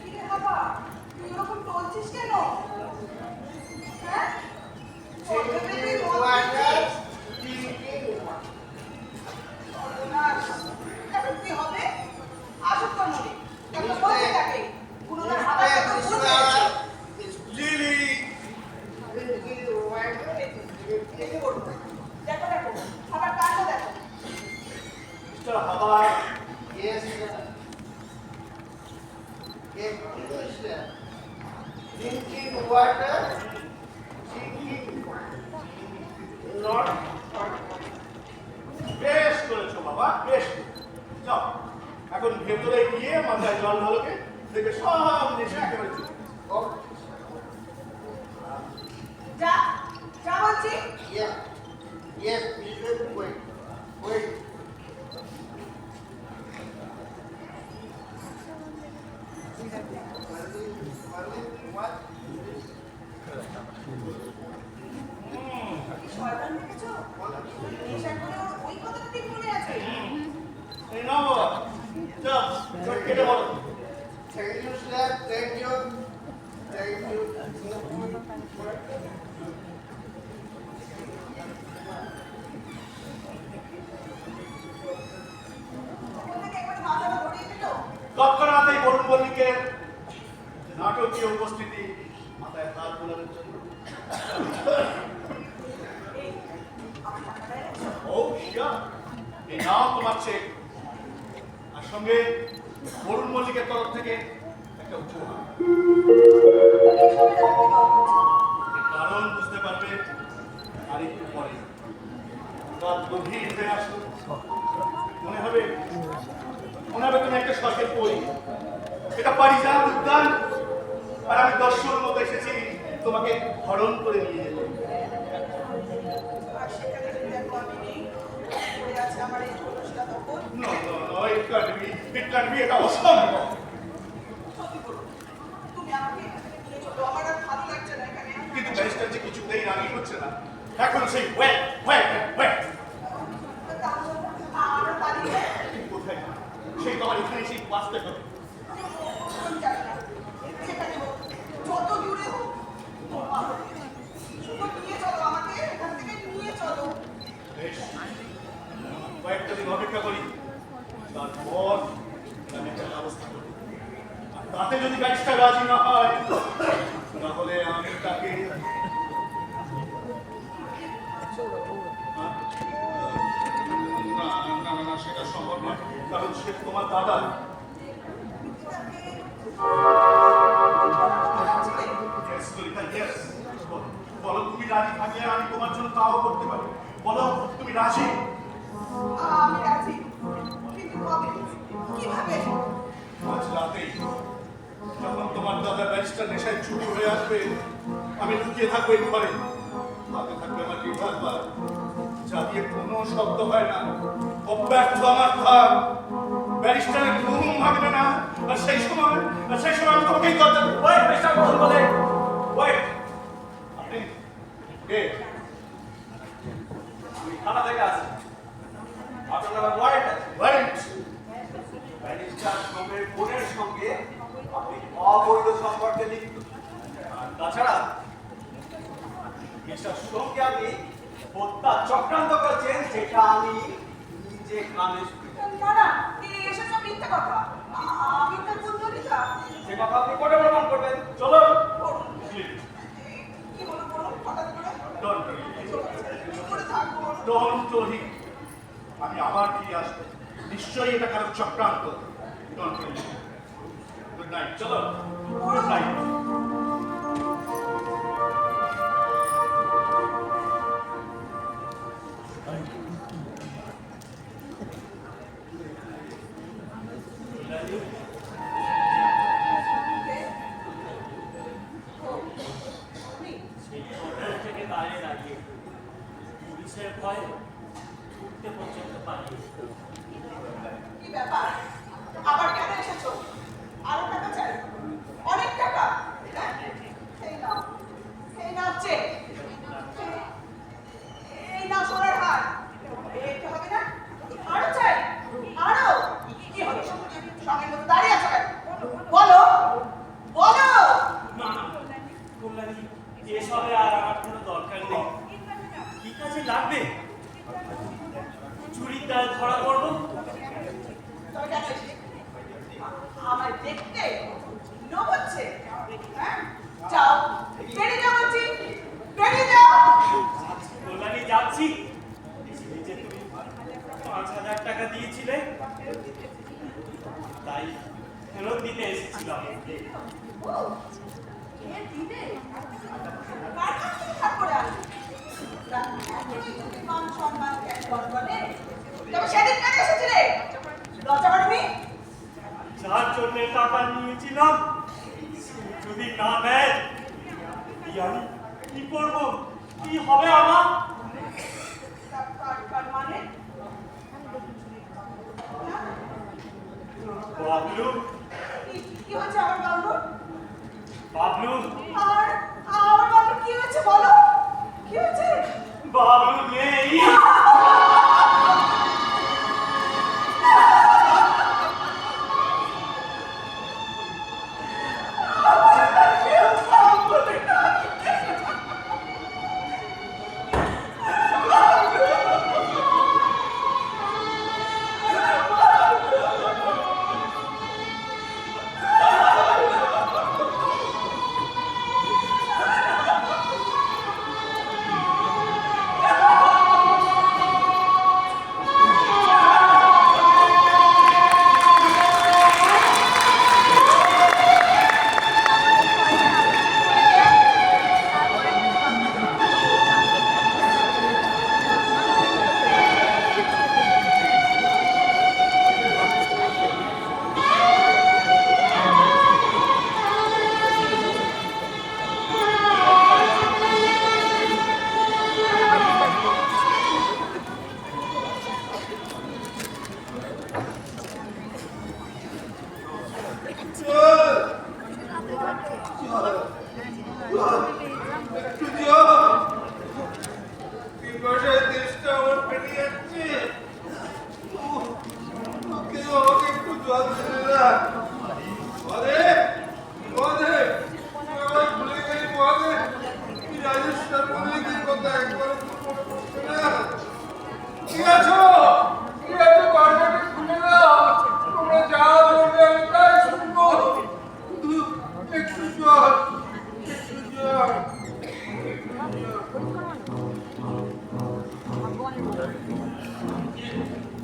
কিরে বাবা, তুই ওরকম বলছিস কেন? হ্যাঁ? ছোটবেলায় বলছিস? সর্বনাশ। এখন কি হবে? আসুক তো মনে। একটা বলতে থাকে। গুণগান আবার কত বলতে আছে। লিলি, দেখে বলবো। দেখো দেখো, খাবার কাণ্ড দেখো। মিস্টার হাবাই, Yes, sir. Yes, sir. Drinking water, drinking not বেশ করেছো বাবা, বেশ করেছো। যাও এখন ভেতরে গিয়ে মাথায় জল ঢালোকে, দেখে সব নেশা একেবারে চলে গেছে। যা, যা বলছি। yes, yes, please wait, wait. What? শয়তান দেখেছো? নেশা করে ওর ওই কথাটা ঠিক মনে আছে। কেটে বলো। Thank you, sir. Thank you. Thank you. ওনাকে একবার মাথাটা ধরিয়ে দিল। তৎক্ষণাৎ এই বরুণ মল্লিকের নাটকীয় উপস্থিতি মাথায় হাত বোলানোর জন্য। এই, আমার টাকাটা এনেছো? ও শিয়ার, এই নাও তোমার চেক, আর সঙ্গে বরুণ মল্লিকের তরফ থেকে একটা উপহার। এই ছবিটা কি বলছো? এর কারণ বুঝতে পারবে আর একটু পরে। রাত গভীর হয়ে আসলো, মনে হবে তুমি একটা স্বর্গের পরী। এটা পারিজাত উদ্যান, আর আমি দর্শন মতো এসেছি তোমাকে হরণ করে নিয়ে যেতে। আর সেখানে যদি দেখো আমি নেই, পড়ে আছে আমার এই খোলসটা তখন। No, no, no, it can't be. It can't be. এটা অসম্ভব। সত্যি বলো, তুমি আমাকে এখান থেকে নিয়ে চলো, আমার আর ভালো লাগছে না এখানে। কিন্তু ব্যারিস্টার যে কিছুতেই রাজি হচ্ছে না। এখন সেই ওয়েট। তাহলে আমরা পালিয়ে কোথায়? সেই তোমার এখানে সেই বাঁচতে হবে। আমি জানি না, যেখানে হোক, যত দূরে হোক, শুধু নিয়ে চলো আমাকে, এখান থেকে নিয়ে চলো। বেশ, কয়েকটা দিন অপেক্ষা করি, তারপর আমি একটা ব্যবস্থা করি। আর তাতে যদি ব্যারিস্টার রাজি না হয়, তাহলে আমি তাকে না, সেটা সম্ভব নয়, কারণ সে তোমার দাদা। Yes, Lolita, yes. বলো তুমি রাজি থাকলে আমি তোমার জন্য তাও করতে পারি। বলো তুমি রাজি? আমি রাজি, কিন্তু কবে, কিভাবে? আজ রাতেই যখন তোমার দাদা ব্যারিস্টার নেশায় চুরি হয়ে আসবে, আমি লুকিয়ে থাকবো এই ঘরে। হাতে থাকবে আমার রিভলভার, যা দিয়ে কোনো শব্দ হয় না। অব্যর্থ আমার থাক, ব্যারিস্টারের ঘুম ভাঙবে না। আর সেই সময় আমি তোমাকে এই দরজা ওয়েট মিস্টার বলুন বলে ওয়েট। আপনি কে? আমি থানা থেকে আসছি। আপনার নামে ওয়ারেন্ট আছে। ওয়ারেন্ট? ব্যারিস্টার সোমের বোনের সঙ্গে আপনি অবৈধ সম্পর্কে লিপ্ত। আর তাছাড়া মিস্টার সোমকে আপনি হত্যা চক্রান্ত করছেন, যেটা আমি নিজে কানে শুনেছি। না না, এসব সব মিথ্যে কথা। আমি তার পুত্রলিতা। সে কথা আপনি কোর্টে প্রমাণ করবেন। চলো। কি বলো বলো, হঠাৎ করে? ডোন্ট চুপ করে থাকবো। ডোন্ট ওরি, আমি আবার ফিরে আসবো। নিশ্চয়ই এটা কারো চক্রান্ত। Don't worry. Good night. চলো। Good night. থেকে দাঁড়িয়ে দাঁড়িয়ে পুলিশের ভয়ে উঠতে পর্যন্ত পারিনি। কি ব্যাপার? আবার কেন এসেছো? আরো টাকা চাই? অনেক টাকা? হ্যাঁ? এই নাও চেক। এই নাও সোনার হার। এটা হবে না? আরো চাই? আরো? কি হবে? সঙ্গে মতো দাঁড়িয়ে আছো কেন? বলো, বলো। না না, কল্যাণী, এসবে আর আমার কোনো দরকার নেই। কি কাজে লাগবে? চুরির দায় ধরা পড়বো। তবে কেন এসেছি? আমার দেখতে লোভ হচ্ছে? হ্যাঁ? যাও, বেরিয়ে যাও বলছি, বেরিয়ে যাও। কল্যাণী, যাচ্ছি। এই যে তুমি 5,000 টাকা দিয়েছিলে, তাই ফেরত দিতে এসেছিলাম। ও, কে দিবে? কার কাছ থেকে ধার করে আনবে? এখনই যদি মান সম্মান ত্যাগ করবে, তবে সেদিন কেন এসেছিলে? লজ্জা করবি? যার জন্য টাকা নিয়েছিলাম, সে যদি না নেয়, আমি কি করবো? কি হবে আমার? কার মানে? বাবলু, কি হয়েছে আমার বাবুর? বাবলু, আমার বাবুর কি হয়েছে বলো? কি হয়েছে? বাবলু নেই।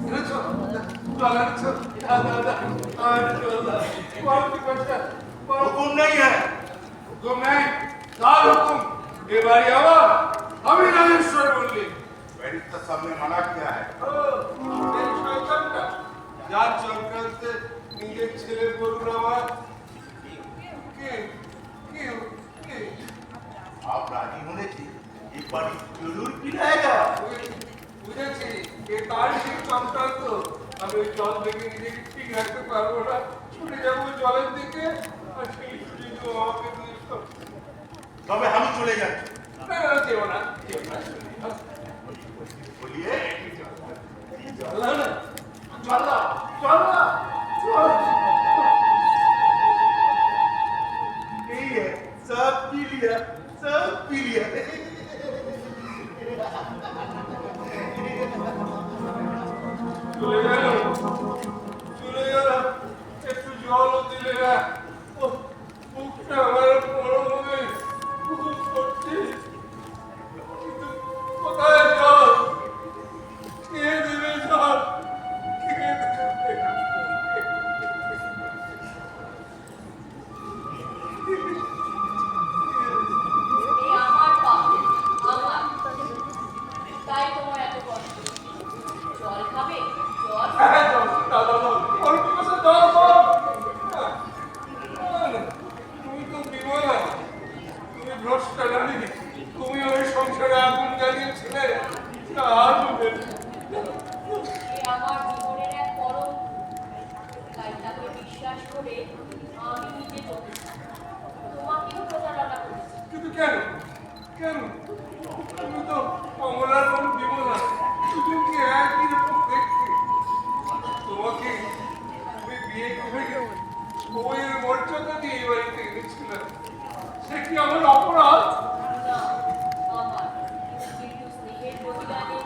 এনেছো? জল এনেছো? দাদা, আর জল দাও। বল কি করছো? বল। হুকুম নেই হ্যাঁ হুকুম নেই? কার হুকুম? এ বাড়ি আমার, আমি রাজেশ্বর মল্লিক। बैरिस्टर साहब ने मना किया है ও, এই শয়তানটা, যার চক্রান্তে নিজের ছেলে গরুর আমার কে কে কে आप राजी होने थी एक बार जरूर पिलाएगा বুঝেছি, এ তারই সেই চক্রান্ত। আমি ওই জল থেকে নিজেকে ঠিক রাখতে পারবো না, ছুটে যাবো জলের দিকে, আর সেই ছুটি তো আমাকে দিয়ে সব। তবে আমি চলে যাচ্ছি না, না, যেও না, যেও না, बोलिए চল না, চল না, চল না, চল। यही है सब पी लिया सब पी लिया চলে গেল, চলে গেল, একটু জলও দিলে না। ওহ, বুকটা আমার গরম হবে, খুব করছে। কিন্তু কোথায় জল? কে দেবে জল? কে দেবে? এ আমার পাপ, আমার। তাই তোমার এত কষ্ট। জল খাবে? জল? হ্যাঁ, জল, দাও, দাও, দাও। আমি কি করছি? দাও, দাও। তুমি তো বিমলা, তুমি ভ্রষ্টা নারী, তুমি ওই সংসারে আগুন জ্বালিয়েছিলে, তা আগুনে। এ আমার জীবনের এক পরম। তাই তাকে বিশ্বাস করে আমি নিজে চলেছি। তোমাকেও প্রতারণা করেছি। কিন্তু কেন? কেন? তুমি তো কমলার বোন বিমলা, তুমি কি একই রকম দেখতে? তোমাকে আমি বিয়ে করে বউয়ের মর্যাদা দিয়ে এই বাড়িতে এনেছিলাম, সে কি আমার অপরাধ? না, আমার। কিন্তু স্নেহের প্রতিদানে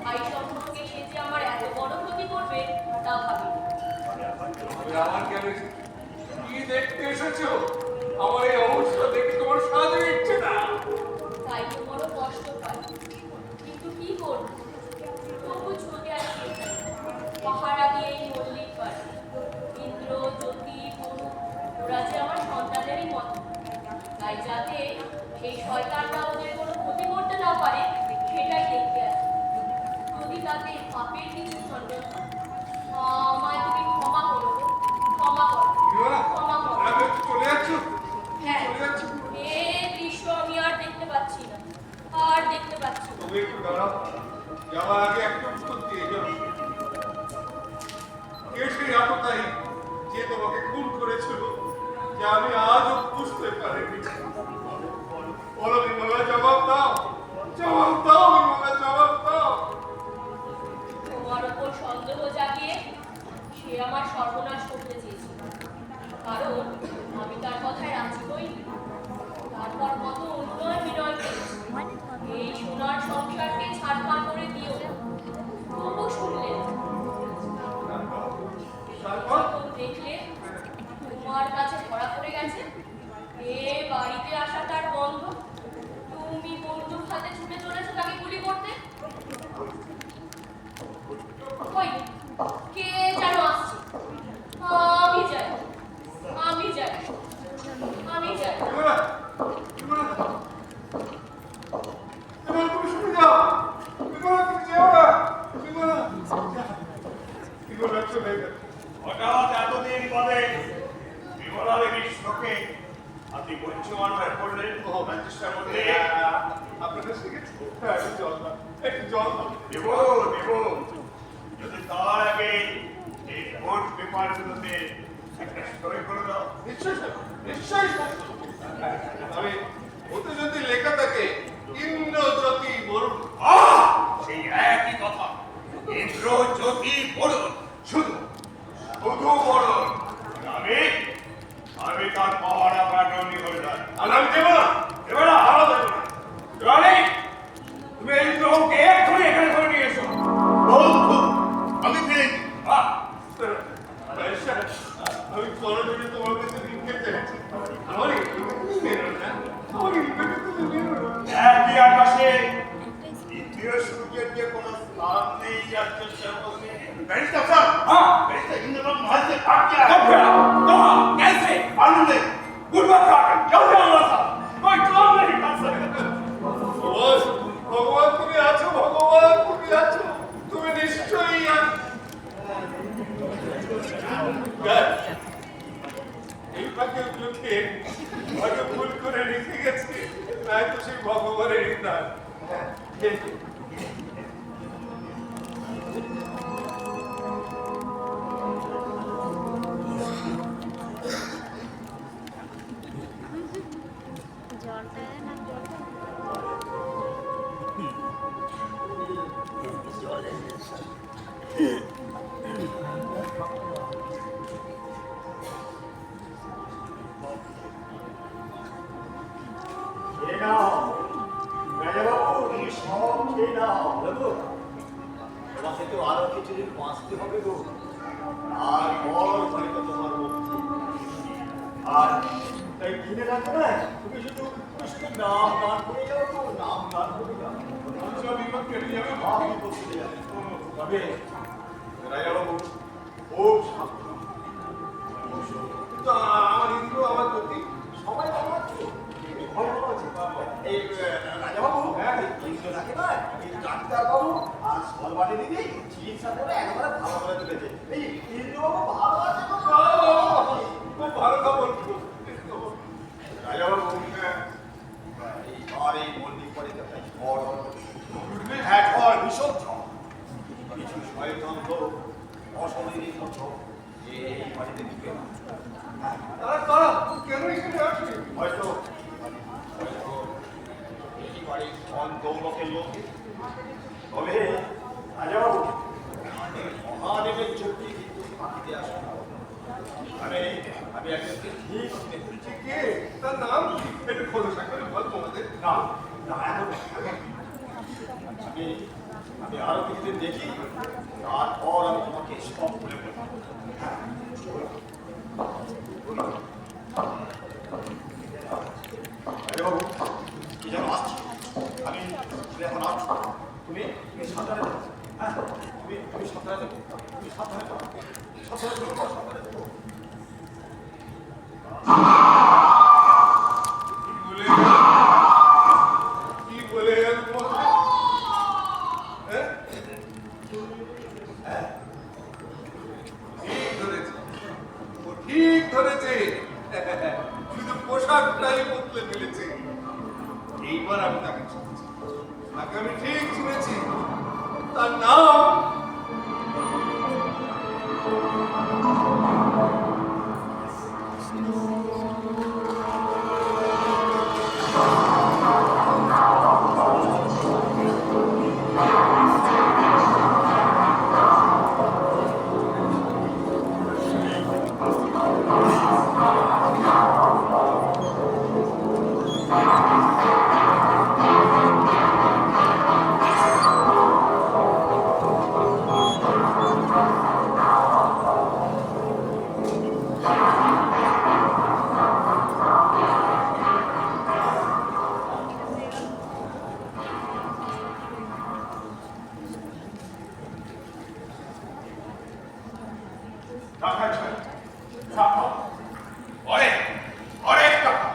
ভাই সম্পর্কে সে যে আমার এত বড় ক্ষতি করবে তা ভাবিনি। তবে আমার কেন এসেছো? কি দেখতে এসেছো? আমার এই অবস্থা দেখে তোমার সাথে ইচ্ছে না। তাই তো বড় কষ্ট পাই। কিন্তু কি করব? তবু ছুটে আসি এখানে। পাহারা দিয়ে এই মল্লিক বাড়ি। ইন্দ্র, জ্যোতি, বরু, ওরা যে আমার সন্তানেরই মতো। তাই যাতে এই শয়তানরা ওদের কোনো ক্ষতি করতে না পারে সেটাই দেখতে আসি। যদি তাতে পাপের কিছু সন্দেহ হয়, আমায় তুমি ক্ষমা করো গো। ক্ষমা করো, বিমলা, ক্ষমা করো। আমি একটু চলে যাচ্ছ? হ্যাঁ, চলে যাচ্ছ? এ দৃশ্য আমি আর দেখতে পাচ্ছি না, আর দেখতে পাচ্ছি না। তুমি একটু দাঁড়াও, যাওয়ার আগে একটা উত্তর দিয়ে যাও। কে সেই আততায়ী যে তোমাকে খুন করেছিল, যে আমি আজও বুঝতে পারিনি? বলো বিমলা, জবাব দাও, জবাব দাও বিমলা, জবাব দাও। তোমার ওপর সন্দেহ জাগিয়ে সে আমার সর্বনাশ করতে চেয়েছিল, কারণ আমি তার কথায় রাজি হইনি। তারপর কত উন্নয় বিনয় করেছি, এই সোনার সংসারকে ছাড়খাড় করে দিও, তবু শুনলে না। তারপর যখন দেখলে তোমার কাছে ধরা পড়ে গেছে, এ বাড়িতে আসা তার বন্ধ, তুমি বন্দুক হাতে ছুটে চলেছো তাকে গুলি করতে। ওই কে যেন আসছে। আমি যাই, আমি যাই, আমি যাই। বিমলা, বিমলা, বিমলা, তুমি শুনে যাও। বিমলা, তুমি যেও না। বিমলা, বিমলা চলে গেল। হঠাৎ এতদিন পরে বিমলা দেবীর শোকে আপনি পঞ্চমান্বয় করলেন ম্যাজিস্ট্রেটের মধ্যে আপনাদের শিখেছি? হ্যাঁ, একটু জল দাও, একটু জল দাও। দেব দেব যদি তার আগে এই ভোট পেপারগুলোতে একটা সই করে দাও নিশ্চয়ই স্যার, নিশ্চয়ই স্যার। আমি ওতে যদি লেখা থাকে ইন্দ্রজ্যোতি বরুণ, সেই একই কথা ইন্দ্র জ্যোতি বলুন শুধু শুধু বলুন আমি তার পাহাড়া প্রাণী করে যাই আর আমি দেবো না। এবার আরো দেবো না রানী তুমি এই লোককে এক্ষুনি এখানে ধরে নিয়ে এসো বন্ধু আমি ফিরেছি স্যার, আমি করজোড়ে তোমার কাছে রিংকেট চাইছি। আমার ইনভিটেশন মেরো না, আমার ইনভিটেশন মেরো না। একই আকাশে দ্বিতীয় সূর্যের যে কোনো স্থান নেই রাজ্যের সর্বত্র बैरिस्टर साहब, हाँ। बैरिस्टर इन दोनों महल से भाग गया है। कब गया? कहाँ? कैसे? मालूम नहीं। गुरुआ खा के जल्दी आओ साहब, कोई काम नहीं कर सकता। ভগবান তুমি আছো, ভগবান তুমি আছো, তুমি নিশ্চয়ই এই পাখিগুলোকে হয়তো ভুল করে রেখে গেছে, নয়তো সেই ভগবানের দান। খেয়ে নাও রাজাবাবু, তুমি সব খেয়ে নাও। বাবু, তোমাকে তো আরো কিছুদিন বাঁচতে হবে গো, তারপর হয়তো তোমার মুক্তি। আর তাই কিনে রাখো না, তুমি শুধু নাম গান করে যাও তো, নাম গান করে যাও। আচ্ছা, বিপদ কেটে যাবে। ভাব বিপদ চলে যাবে। তবে রাজাবাবু খুব সাবধান। কিন্তু আমার ইন্দ্র, আমার গতি সবাই ভালো আছে, ভয় ভালো আছে। এই রাজাবাবু, ইন্দ্র থাকে না, এই ডাক্তারবাবু আর সলবানি দিদি চিকিৎসা করে একেবারে ভালো করে তুলেছে। এই ইন্দ্রবাবু ভালো আছে তো? খুব ভালো খবর। রাজাবাবু, এইবার এই মল্লিক বাড়িতে একটা ঝড় হলো। হ্যাঁ, ঝড়, ভীষণ ঝড়। কিছু শয়তান লোক অশরীরী মতো এই বাড়িতে ঢুকে তারা কেন এখানে আসবে? হয়তো এই বাড়ির ধন দৌলতের লোক। তবে রাজাবাবু, মহাদেবের চোখে কিন্তু পাখিতে আসে না। আমি একজনকে ঠিক চিনে ফেলেছি। কে? তার নাম কি? একটু খোলসা করে বল তোমাদের। না না, এখন আমি আরো কিছুদিন দেখি, তারপর আমি তোমাকে সব বলে বলবো। রাজাবাবু, কি যেন আসছি, আমি এখন আসছি। তুমি সাবধানে থাকো। হ্যাঁ, তুমি সাবধানে থাকো, তুমি সাবধানে থাকো, সাবধানে থাকো, সাবধানে থাকো। কি বলে গেল তোমাকে? ঠিক ধরেছে, ও ঠিক ধরেছে। শুধু পোশাকটাই বদলে ফেলেছে। এইবার আমি তাকে চিনেছি, তাকে আমি ঠিক চিনেছি। তার নাম টাকা চাই, টাকা। অনেক টাকা।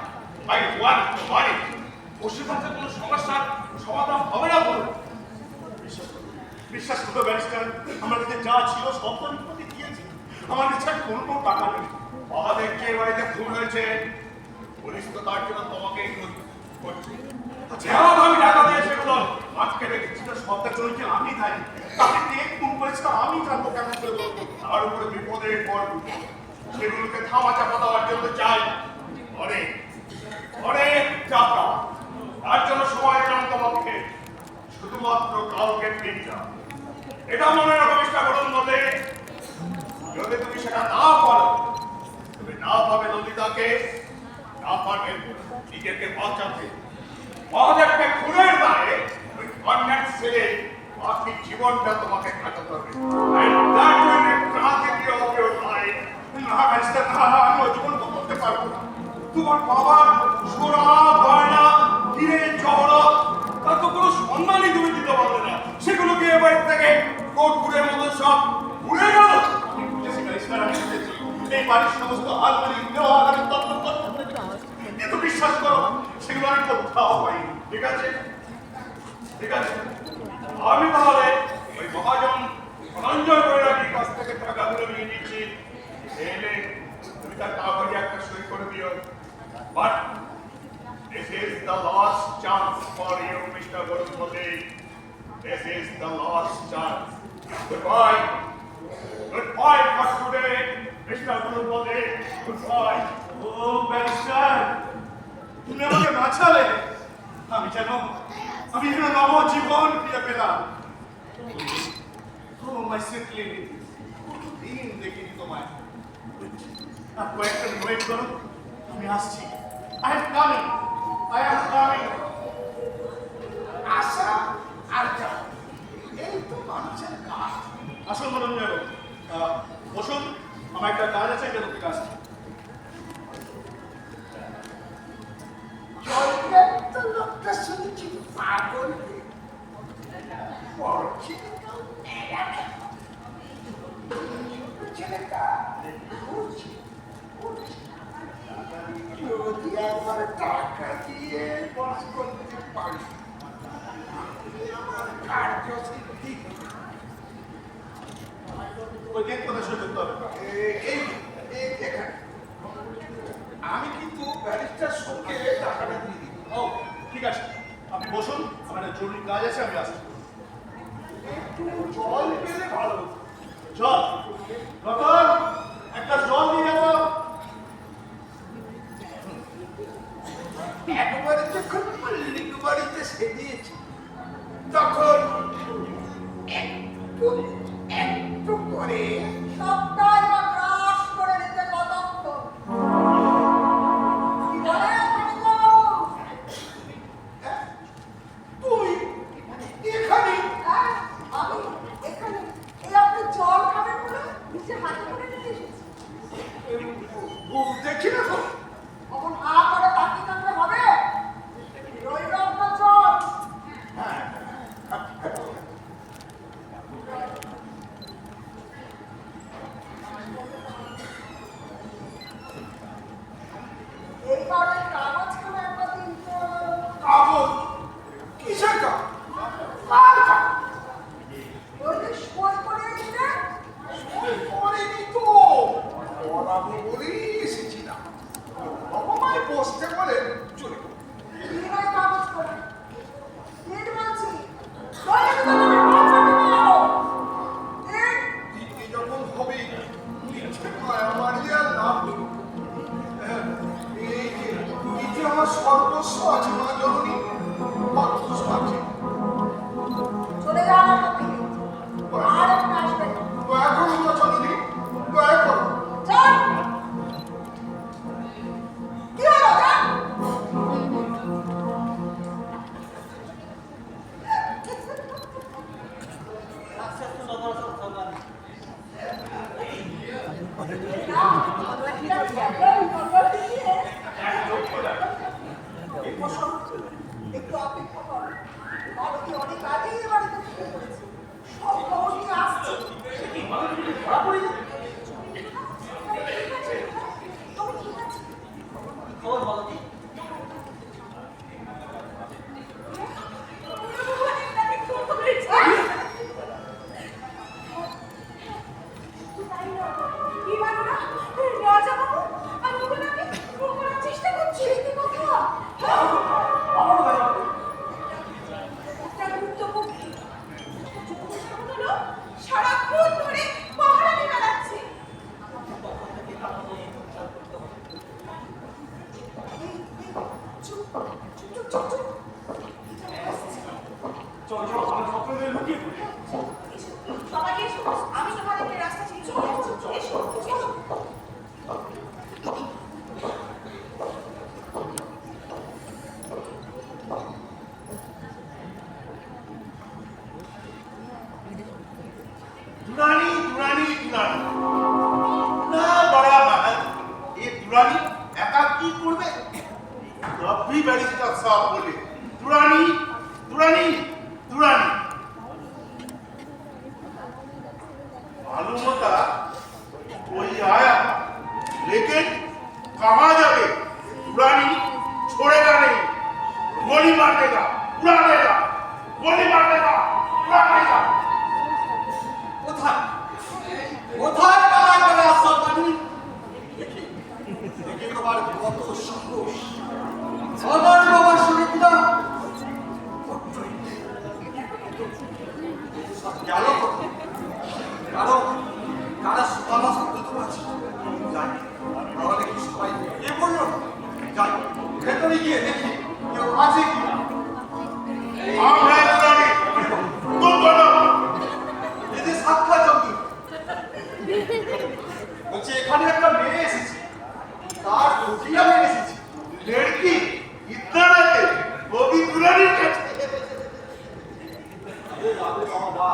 I want money. বসে থাকতে কোনো সমস্যার সমাধান হবে না বলুন। বিশ্বাস করো ব্যারিস্টার, আমার কাছে যা ছিল সব তো আমি তোমাকে দিয়েছি। আমার কাছে কোনো টাকা নেই। বাবাদেরকে এ বাড়িতে খুন হয়েছে, পুলিশ তো তার জন্য তোমাকেই খুন করছে। যেমন আমি টাকা দিয়ে সেগুলো আজকে রেখেছি, সবটার জন্য কি আমি দায়ী? তাকে কে খুন করেছিল আমি জানবো কেমন করে বলবো? তার উপরে বিপদের পর সেগুলোকে থামা চাপা দেওয়ার জন্য চাই অনেক অনেক টাকা। তার জন্য সময় দিলাম তোমাকে, শুধুমাত্র কালকে দিনটা। এটা মনে রাখো মিস্টার করুন বলে, যদি তুমি সেটা না পারো, তুমি না পাবে ললিতাকে, না পারবে নিজেকে বাঁচাতে। মহাদেবকে খুনের দায়ে ওই কন্যার ছেলে বাকি জীবনটা তোমাকে কাটাতে হবে। And that will be tragedy of your life. না ব্যারিস্টার, না, আমি ওই জীবন করতে পারবো না। তোমার বাবার সোনা গয়না হিরে জহরত তার তো কোনো সম্মানই তুমি দিতে পারবে না। সেগুলোকে এবার থেকে কোটপুরের মতো সব ঘুরে বাড়ির সমস্ত আলমারি দেওয়াল আমি তন্ন তন্ন কিন্তু বিশ্বাস করো সেগুলো আমি কোথাও পাইনি। ঠিক আছে ঠিক আছে, আমি তাহলে ওই মহাজন ধনঞ্জয় বৈরাগীর কাছ থেকে টাকাগুলো নিয়ে নিচ্ছি। এলে তুমি তার কাগজে একটা সই করে দিও। But this is the last chance for you, Mr. Gurumati. This is the last chance. Goodbye. Goodbye for today, Mr. Gurumati. Goodbye. O barrister, তুমি আমাকে বাঁচালে। আমি যেন নবজীবন ফিরে পেলাম। ও মাই সুইট লেডি, দিন দেখিনি তোমায়। আর কয়েকটা ওয়েট করো, আমি আসছি। I am coming. I am coming. আশা আর যাও, এই তো মানুষের কাজ। আসল মরণ যাবো। বসুন, আমার একটা কাজ আছে, এটা করতে কাজ। জয়দেব তো লোকটা শুনছি পাগল, বড় ছেলেটাও ছেলেটা ঘুরছে ঘুরছে। যদি আমার টাকা দিয়ে বস করতে পারি, আমার কার্য সিদ্ধি। ওই গেট কথা শুরু করতে হবে। এই দেখেন, আমি কিন্তু ব্যারিস্টার সঙ্গে টাকাটা দিয়ে দিই। ও ঠিক আছে, আপনি বসুন, আমার একটা জরুরি কাজ আছে, আমি আসছি। একটু জল পেলে ভালো হতো। জল, রতন, একটা জল দিয়ে যাবো। একবারে যখন মল্লিক বাড়িতে সেদিয়েছি, তখন একটু একটু করে সবটাই বা ক্রাশ করে নিতে কতক্ষণ? কি বলে মণিবাবু? তুই এখানে হ্যাঁ, আমি এখানে এই আপনি জল খাবেন বলে নিজে হাতে করে নিয়ে এসেছি। দেখি না তো। অমন হা করে তাকিয়ে থাকলে হবে? রইল আপনার জল। এই কারণে কাগজখানা একবার দিন তো। কাগজ কিসের কাগজ? কার কাগজ? ওই যে সই করে দিলে করেনি তো, পড়াবো বলেই এসেছিলাম। বাবা মায় বসতে বলে চলে গেল। বিনয় কাগজ করে দিন বলছি। নইলে তো তোমাকে মাথাটা মারো। দিন। দিদি যখন হবে, ইচ্ছে নয় আমার আর লাভ নেই। এই যে আমার সর্বস্ব আছে মা জননী, অর্থস্ব আছে। চলে যান আমার থেকে। আর একটা আসবেন না। দয়া করুন মা জননী, দয়া করুন। যান। কি হলো যান? Successful operation Salman. না, ঠিক আছে, একটু অপেক্ষা কর। মালতী অনেক আগেই এ বাড়িতে ঢুকে পড়েছে। সব খবর নিয়ে আসছে। তুমি ঠিক আছে? খবর বলো কি? সারাক্ষণ ধরে পাহারা দিয়ে বেড়াচ্ছে। চুপ চুপ চুপ চুপ। চল চল, আমার সকলে লুকিয়ে পড়ি। সবাই এসো, আমি তোমাদেরকে রাস্তা ছেড়ে চলে যাচ্ছি। এসো এসো। दुरानी दुरानी दुरानी ना बड़ा महल, ये दुरानी एका की करबे? तब भी बैरिस्टार साहब बोले दुरानी दुरानी दुरानी। मालूम होता कोई आया कहाँ जावे पुरानी छोड़ेगा नहीं गोली मार देगा उड़ा देगा गोली मार देगा उड़ा देगा কোথায় কোথায় পালায় গেলে আসাম বানি দেখি দেখি তোমার কত সাহস আমার বাবার সঙ্গে কিনা গেল কারণ কারা সুপালা শব্দ তো আছে যাই তাহলে কি সবাই এ বললো যাই ভেতরে গিয়ে দেখি কেউ আছে কি हम हैं पुरानी तुम बोलो এই যে সাক্ষাৎ জঙ্গি বলছে এখানে একটা মেয়ে এসেছে তার খুঁজিয়ে আমি এসেছি लड़की इतना रहते वो भी पुरानी कहते আরে বাবা বাবা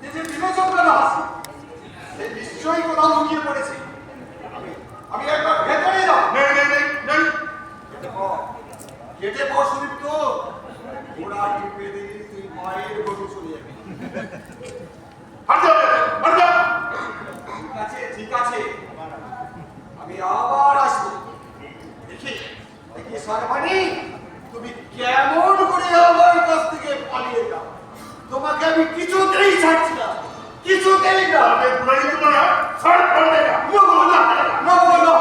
এই যে বিবেচন করা আছে সে নিশ্চয়ই কোথাও লুকিয়ে পড়েছে আমি একবার ভেতরে যাও नहीं नहीं नहीं नहीं কেটে বস সুদীপ্ত ওরা টিপে দিলি তুই মায়ের গতি চলে যাবি हट जाओ हट जाओ ঠিক আছে আমি আবার আসবো দেখি দেখি সরবানি তুমি কেমন করে আমার কাছ থেকে পালিয়ে যাও তোমাকে আমি কিছুতেই ছাড়ছি না কিছুতেই না अबे पुरानी तुम्हारा सर फोड़ देगा না বলো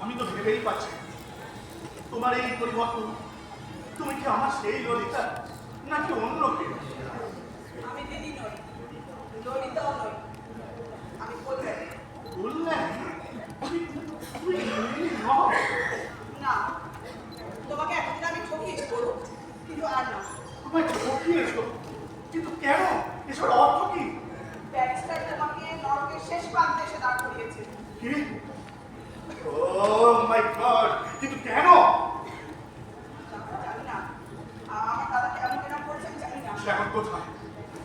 আমি তো ভেবেই পাচ্ছি না। তোমার এই পরিবর্তন তুমি কি আমার সেই ললিতা নাকি অন্য কেউ আমি দিদি নই ললিতাও নই আমি কল্যাণী বললেন তুই মেয়ে নও। না তোমাকে এতদিন আমি ঠকিয়েছি বলো কিন্তু আর না তোমায় ঠকিয়েছো কিন্তু কেন এসব অর্থ কি ব্যারিস্টার তোমাকে নরকের শেষ প্রান্তে এসে দাঁড় করিয়েছে কি ও মাই গড কিন্তু কেন জানি না আমার দাদা কেমন কেনা করছে আমি জানি না সে এখন কোথায়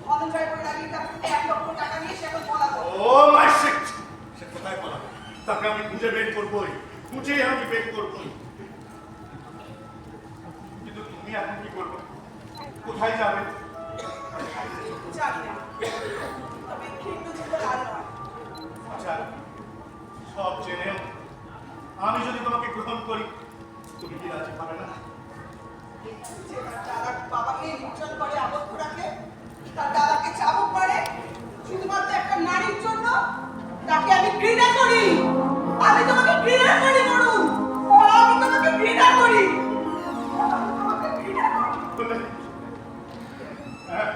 ধনঞ্জয় বলে লাগিয়ে তার 1 লক্ষ টাকা নিয়ে সে এখন পলাতক ও মাই শিট সে কোথায় পালাবে তাকে আমি খুঁজে বের করবোই খুঁজে আমি বের করবোই কিন্তু তুমি এখন কি করবে কোথায় যাবে জানি না তবে কিন্তু ছিল আর নয় আচ্ছা সব জেনেও আমি যদি তোমাকে গ্রহণ করি তুমি কি রাজি পাবে না যে তার দাদার বাবাকে নির্যাতন করে আবদ্ধ রাখে তার দাদাকে চাবুক মারে শুধুমাত্র একটা নারীর জন্য তাকে আমি ঘৃণা করি আমি তোমাকে ঘৃণা করি বলুন আমি তোমাকে ঘৃণা করি বললে, হ্যাঁ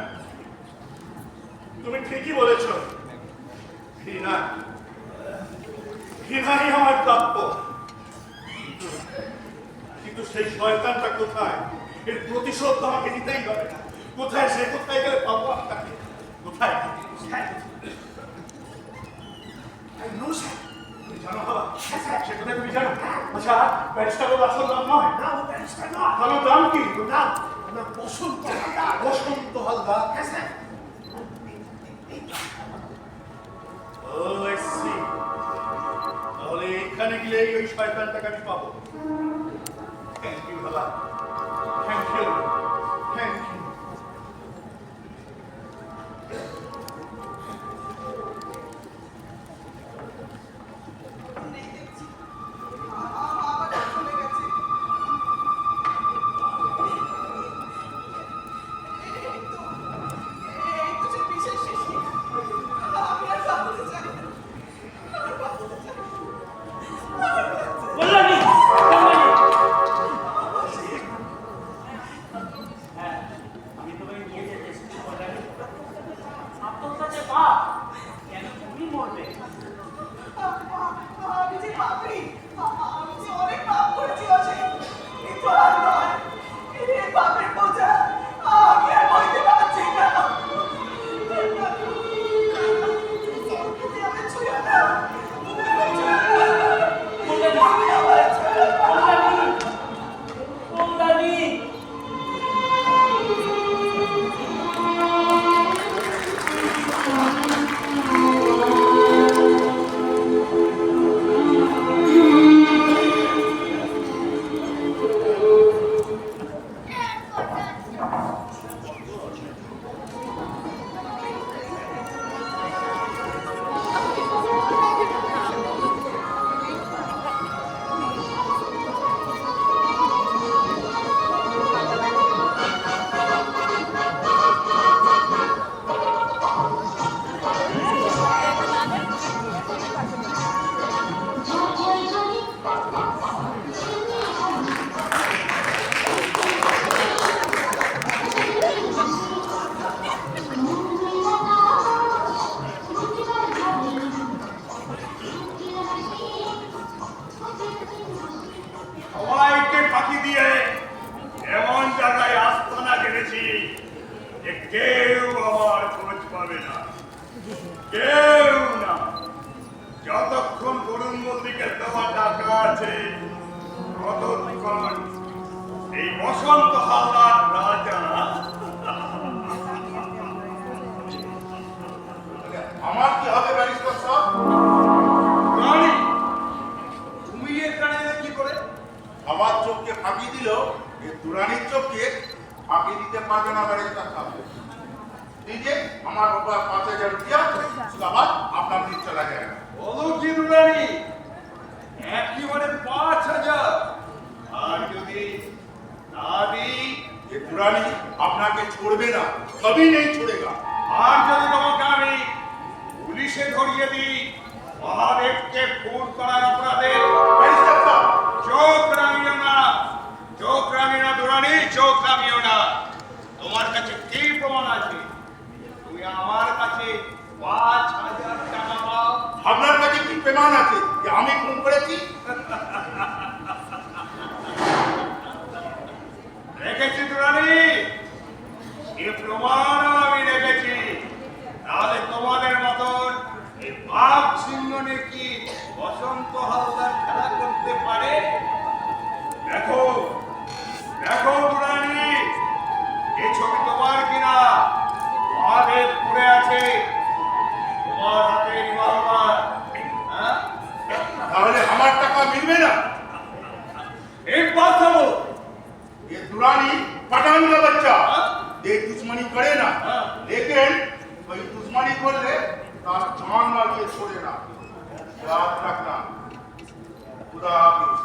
তুমি ঠিকই বলেছ ঘৃণা ঘৃণাই আমার প্রাপ্য কিন্তু সেই শয়তানটা কোথায় এর প্রতিশোধ তো আমাকে নিতেই হবে কোথায় সে কোথায় গেলে পাবো আপনাকে কোথায় তুমি জানো বাবা সে কোথায় তুমি জানো আচ্ছা ব্যারিস্টার ওর আসল নাম নয় না ও ব্যারিস্টার নয় ভালো নাম কি নাম আমার বসন্ত হালদার বসন্ত হালদার ও আই সি তাহলে এখানে গেলে ওই শয়তানটাকে আমি পাবো থ্যাংক ইউ বাবা থ্যাংক ইউ থ্যাংক ইউ আমার চলে গেছে এই তো সে বিশেষ শেষ আমি আর ভাবতে চাই না আর ভাবতে চাই কল্যাণী হ্যাঁ আমি তোমাকে নিয়ে যেতে এসেছি কল্যাণী আত্মহত্যার যে পাপ কেন তুমি মরবে কেউ আমার খোঁজ পাবে না, কেউ না। যতক্ষণ করুণ মল্লিকের তোমার টাকা আছে ততক্ষণ এই বসন্ত হালদার রাজা আমার কি হবে ব্যারিস্টার সাহেব? রানী, তুমি এখানে কি করে? আমার চোখকে ফাঁকি দিল, এ দুরানির চোখকে ফাঁকি দিতে পারবে না ব্যারিস্টার সাহেব। এই যে আমার উপর 5,000 রুপিয়া, শুধু আবার আপনার দিক চলা যায়। বলো কি দুরানি, একেবারে 5,000? আর যদি না দিই? এ দুরানি আপনাকে छोड़বে না, कभी नहीं छोड़ेगा। আর যদি তোমাকে আমি পুলিশে ধরিয়ে দিই মহাদেবকে খুন করার অপরাধে? ব্যারিস্টার সাহেব, চোখ রামিও না, চোখ রামিও না দুরানি, চোখ রামিও না। তোমার কাছে কি প্রমাণ আছে? তুমি আমার কাছে 5,000 টাকা পাও। আপনার কাছে কি প্রমাণ আছে যে আমি খুন করেছি? রেখেছি দুরানি, এ প্রমাণ আমি রেখেছি। তাহলে তোমাদের মতন এই বাঘ সিংহ কি বসন্ত হালদার খেলা করতে পারে? দেখো দেখো দুরানি, এই ছবি তোমার কিনা? মহাদেব পড়ে আছে, তোমার হাতে রিভলভার। হ্যাঁ, তাহলে আমার টাকা মিলবে না। ইম্পসিবল। ये दुरानी पठान का बच्चा ये दुश्मनी करे ना, लेकिन कोई दुश्मनी कर ले तार जान मारिए छोड़े ना। याद रखना। खुदा हाफिज।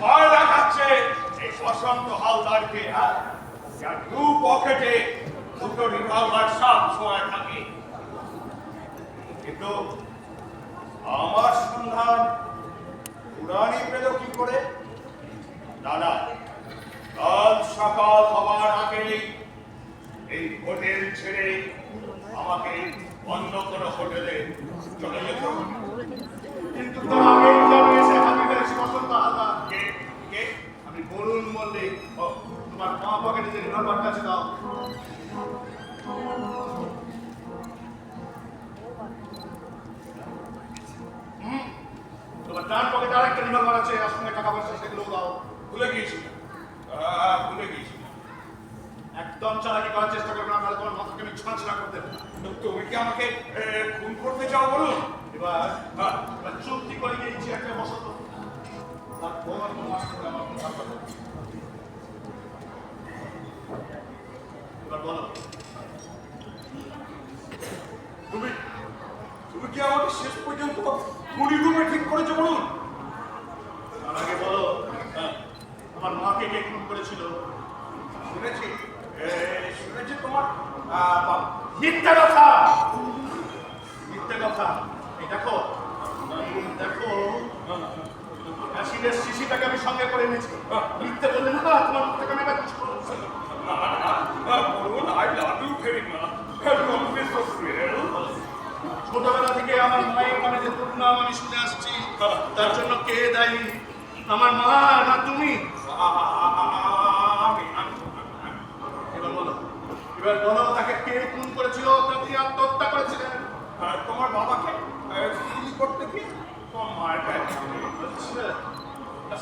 ভয় দেখাচ্ছে এই বসন্ত হালদারকে, হ্যাঁ? যার দু পকেটে দুটো রিভলভার সব সময় থাকে। কিন্তু আমার সন্ধান পুরানি পেল কি করে? দাদা, কাল সকাল হবার আগেই এই হোটেল ছেড়ে আমাকে অন্য কোনো হোটেলে চলে যেতে হবে। কিন্তু তার আগে আমি এসে হাতে ফেলেছি বসন্ত হালদার। কে কে? আমি বরুণ মল্লিক। ও, তোমার বাঁ পকেটে যে রিভলভারটা আছে দাও। তোমার ডান পকেটে আরেকটা রিভলভার আছে, আর সঙ্গে টাকা পয়সা, সেগুলো দাও। ভুলে গিয়েছিলাম, ভুলে গিয়েছিলাম। একদম চালাকি করার চেষ্টা করবে না, তাহলে তোমার মাথাকে আমি ছাঁচড়া করতে পারি। তো তুমি কি আমাকে খুন করতে চাও বলুন? এবার চুক্তি করে গিয়েছি একটা বসন্ত, তার তোমার কোনো মাস করে আমার কোনো ভাবতে হবে। এবার বলো, তুমি তুমি কি আমাকে শেষ পর্যন্ত খুনি রুমে ঠিক করেছো বলুন? তার আগে বলো, আমার মাকে কে খুন করেছিল? শুনেছি, শুনেছি তোমার মিথ্যা কথা, মিথ্যে কথা। এই দেখো, দেখো, অ্যাসিডের শিশিটাকে আমি সঙ্গে করে এনেছি। মিথ্যে বললে না, তোমার মুখ থেকে আমি এবার বলুন, I love you very much. ছোটবেলা থেকে আমার মায়ের মানে যে দুর্নাম আমি শুনে আসছি, তার জন্য কে দায়ী? আমার মা না তুমি? এবার বলো, এবার বলো, তাকে কে খুন করেছিল? আপনি আত্মহত্যা করেছিলেন? তোমার বাবাকে চুরি করতে কি তোমার মায়ের গায়ে আচ্ছা, আর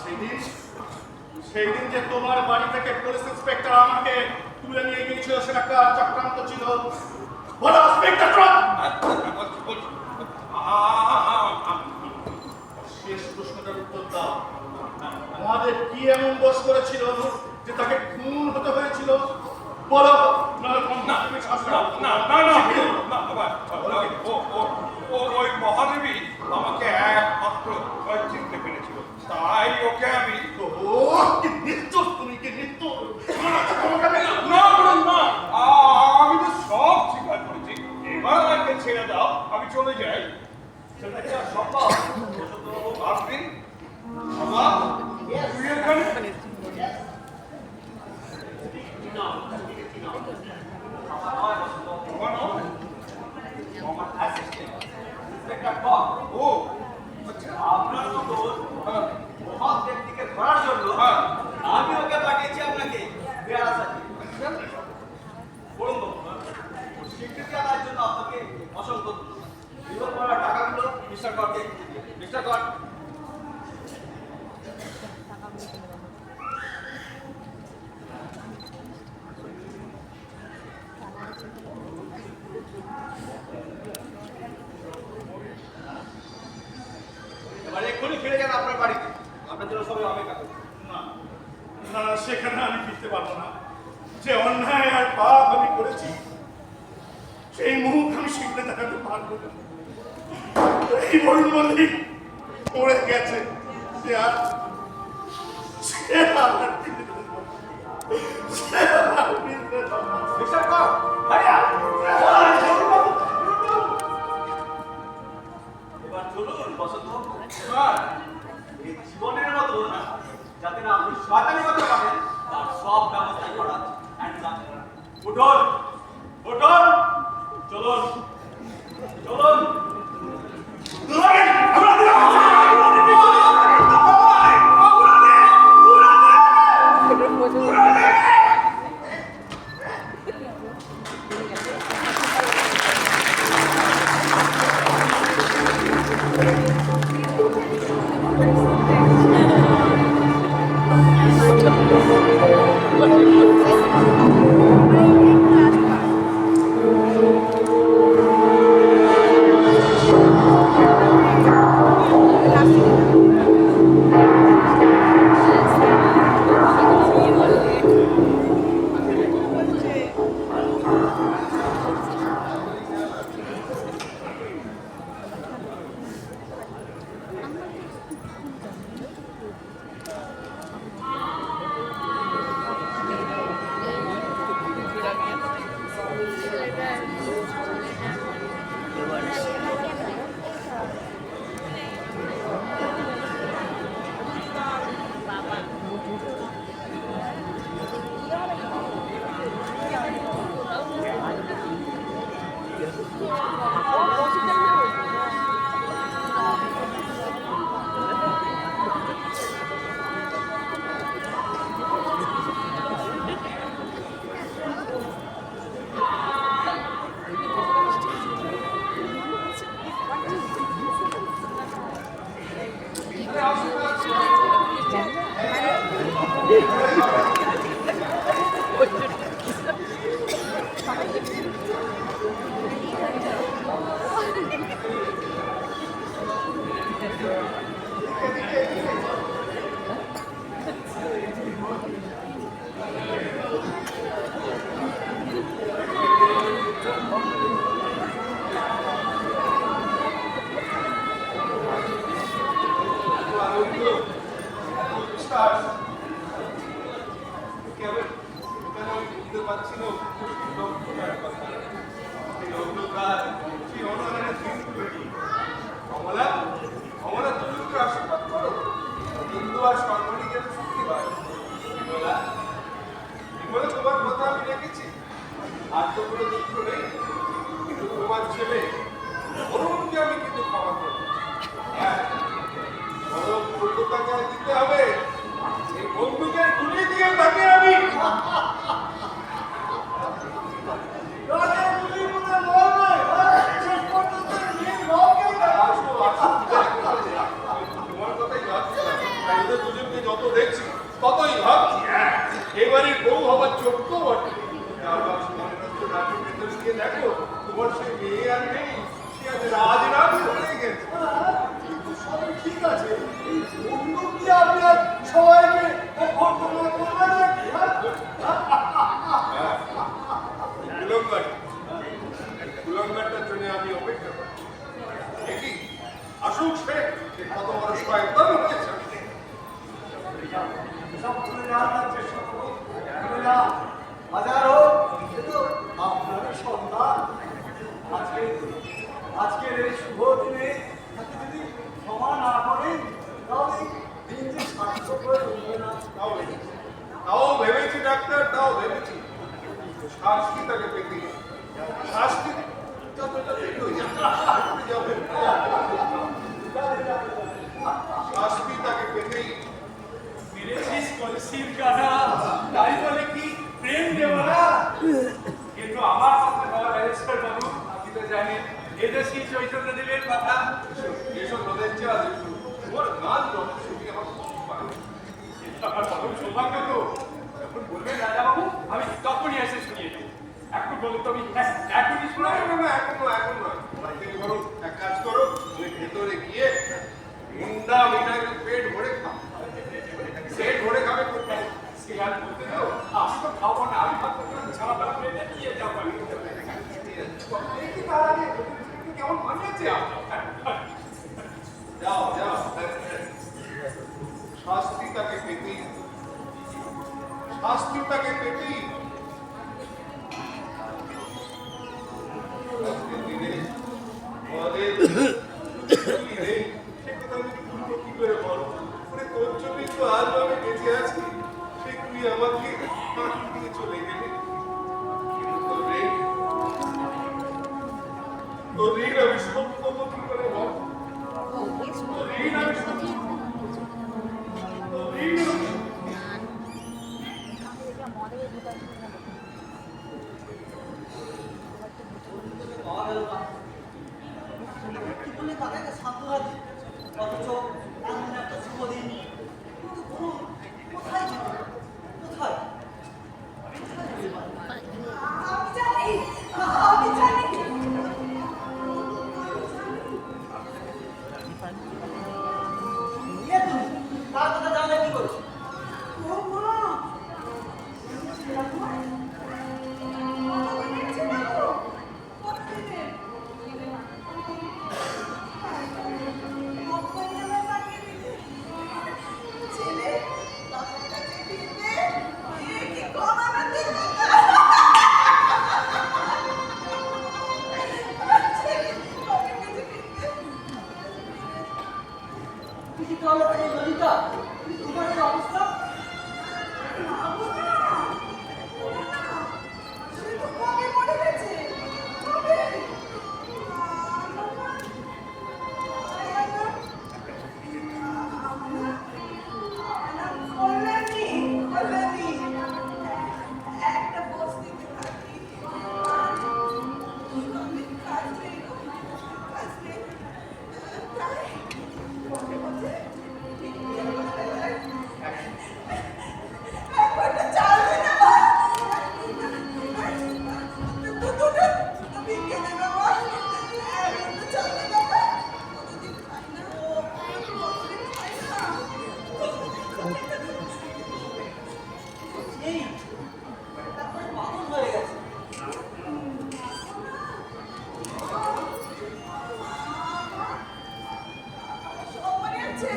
সেই দিন যে তোমার বাড়ি থেকে পুলিশ ইন্সপেক্টর আমাকে তুলে নিয়ে গিয়েছিল, সেটা কার চক্রান্ত ছিল? বলো ইন্সপেক্টর। শেষ প্রশ্নটার উত্তর দাও। আমাদের কি এমন দোষ করেছিল যে তাকে খুন হতে হয়েছিল? বলো। ওই মহাদেবী আমাকে একমাত্র চিনতে পেরেছিল, তাই ওকে আমি কি নির্দোষ, তুমি কি নির্দোষ? না, আমি তো সব স্বীকার করেছি। এবার আমাকে ছেড়ে দাও, আমি চলে যাই। সেটা কি আর সম্ভব? আপনি তুই এখানে? আমার অ্যাসিস্ট্যান্ট ইন্সপেক্টর বক। ও আচ্ছা, আপনার মতো মহৎ ধরার জন্য হ্যাঁ। আমি ওকে পাঠিয়েছি আপনাকে বেড়া সাথে বলুন বাবু, স্বীকৃতি আনার জন্য আপনাকে অসংখ্য ধন্যবাদ। বিপদ করার টাকাগুলো মিস্টার করকে মিস্টার কর। এবারে এক্ষুনি ফিরে যান আপনার বাড়িতে, আপনার জন্য সবাই অপেক্ষা করছে। না না, সেখানে আমি ফিরতে পারবো না। যে অন্যায় আর পাপ আমি করেছি সেই মুখ আমি শিখলে দেখাতে পারবো না। এই বরুণ মল্লিক পড়ে গেছে, সে আর ফিরতে পারবে না। সে আর ফিরতে পারবে না। মিস্টার কর, ভাইয়া এবার চলুন বসন্ত বাবু। এই জীবনের মতো না, যাতে না আপনি শয়তানি করতে পারেন তার সব ব্যবস্থা করা আছে। উঠুন উঠুন, চলুন চলুন। আর তো কোনো দুঃখ নেই, কিন্তু তোমার ছেলে অরুণকে আমি কিন্তু ক্ষমা করবো। হ্যাঁ, বরং কলকাতাকে দিতে হবে এই বন্ধুকের গুলি দিয়ে তাকে আমি তোমার কথাই ভাবছিলাম, তাই ওদের দুজনকে যত দেখছি ততই ভাবছি এবারে বউ হবার যোগ্য বটে। দেখো তোমার সে মেয়ে আর নেই, সে আজ রাজরাজ হয়ে গেছে। কিন্তু সবই ঠিক আছে, এই বন্দুক দিয়ে আপনি আর সবাইকে ঘটনা করবেন নাকি? কুলঙ্গারটার জন্য আমি অপেক্ষা করি। দেখি আসুক সে কত বড় শয়তান হয়েছে। সব তুলে নেওয়ার চেষ্টা করুন, তুলে নেওয়া হাজার হোক, কিন্তু আপনারই সন্তান। আজকের এই শুভ দিনে তাকে যদি ক্ষমা না করেন তাহলে দিন যে সার্থক হয়ে উঠবে না। তাও ভেবেছি ডাক্তার, তাও ভেবেছি শাস্তি তাকে পেতে, শাস্তি যতটা পেতে শাস্তি তাকে পেতেই কলসির কানা, তাই বলে কি প্রেম দেব না? কিন্তু আমার কথা বলা ব্যারিস্টার বাবু, আপনি তো জানেন এদেশী চৈতন্য দেবের কথা। এসব তোদের চেয়ে তোমার গান যখন শুনি আমার খুব ভালো। এটা আমার পরম সৌভাগ্য তো। যখন বলবেন রাজা বাবু, আমি তখনই এসে শুনিয়ে দেবো। এখন বলুন তো আমি এখনই শোনাই। এখন নয়। তুমি বরং এক কাজ করো, তুমি ভেতরে গিয়ে মুন্ডা মিঠাইয়ের পেট ভরে খাও। পেট ভরে খাবে কোথায়? সে আর বলতে তো, আমি তো খাবো না, আমি ভাবতে ছাড়া বেলা পেটে নিয়ে যাবো। দেখি তার আগে কেমন মানিয়েছে আপনার। যাও যাও, শাস্তি তাকে পেতেই, শাস্তি তাকে পেতেই। আজকের দিনে আমাদের কি রে, সে কথা আমি বলবো কি করে বল? মানে তোর জন্যই তো আজ আমি বেঁচে আছি। সে তুই আমাকে ফাঁকি দিয়ে চলে গেলে। কিন্তু তোর ঋণ আমি শোধ করবো কি করে বল? তোর ঋণ আমি শোধ পাওয়া গেল না। কি বলে তাকে সান্ত্বনা দিই, অথচ এমন একটা শুভ দিন। কিন্তু বলুন, কোথায় যেতে? কোথায়? আমি জানি, আমি জানি। কে তুমি? তার কথা জানলে কি করে? ও মা, ছেলে বাবার কাছে ফিরবে, কি কমানোর কথা। ছেলে বাবার কাছে ফিরবে। তুই কি তাহলে এই ললিতা? তোমার এই অবস্থা? সে তো কবে মরে গেছে, কবে? কল্যাণী, একটা বস্তিতে থাকি। কাজ নেই, কাজ নেই। তাই বসে বসে একটা চাল দে না মা। দুটো ভিক্ষে দে না মা। একটা চাল দে না মা। কোনোদিন খাই না, কোনোদিন খাই না। এই তারপরে পাগল হয়ে গেছে। সব মনে আছে।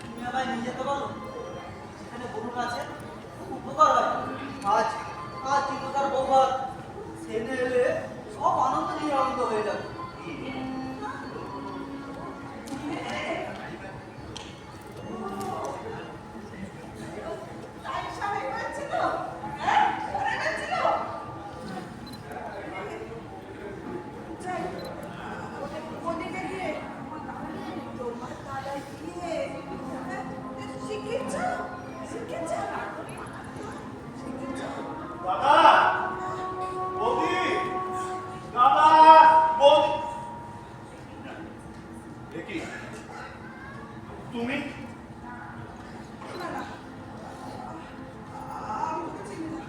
তুমি আমায় নিয়ে যেতে পারো? সেখানে বরুণ আছে, খুব উপকার হয়। আজ আজ চিন্তার বৌভাত, সেনে এলে সব আনন্দ নিয়ে আনন্দ হয়ে যাবে। তাই সামনে হয়েছিল, হ্যাঁ সামনে হয়েছিল। যাই, ওদিকে গিয়ে তোমার দাদাই গিয়ে শিখেছ, শিখেছ, শিখেছ। দাদা, বৌদি, দাদা, বৌদি। দেখি, তুমি না না, আমি তোকে চিনি না,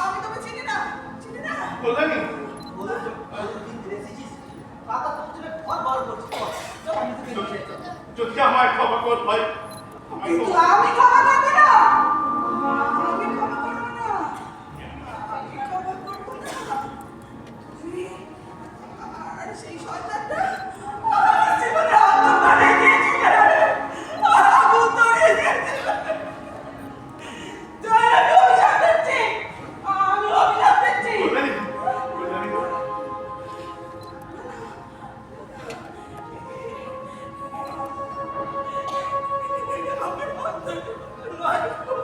আমি তোকে চিনি না, চিনি না। কল্যাণী, বলুন তো, দিন ধরে এসেছিস, কাকা তোর জন্য ঘর বার করছিস। চল, আমি তোকে নিয়ে যেতে হবে। যদি আমায় ক্ষমা কর ভাই, আমায় কিন্তু ক্ষমা- আমি ক্ষমা করবো না, আমি ক্ষমা করবো না, আমি ক্ষমা করবো না। তুই আর সেই শয়তানটা আমার জীবনে আগুন ধরিয়ে দিয়েছিল, আগুন ধরিয়ে দিয়েছিল। তাই আমি অভিশাপ দিচ্ছি, আমি অভিশাপ দিচ্ছি। কল্যাণী, কল্যাণী, আমার বন্ধু,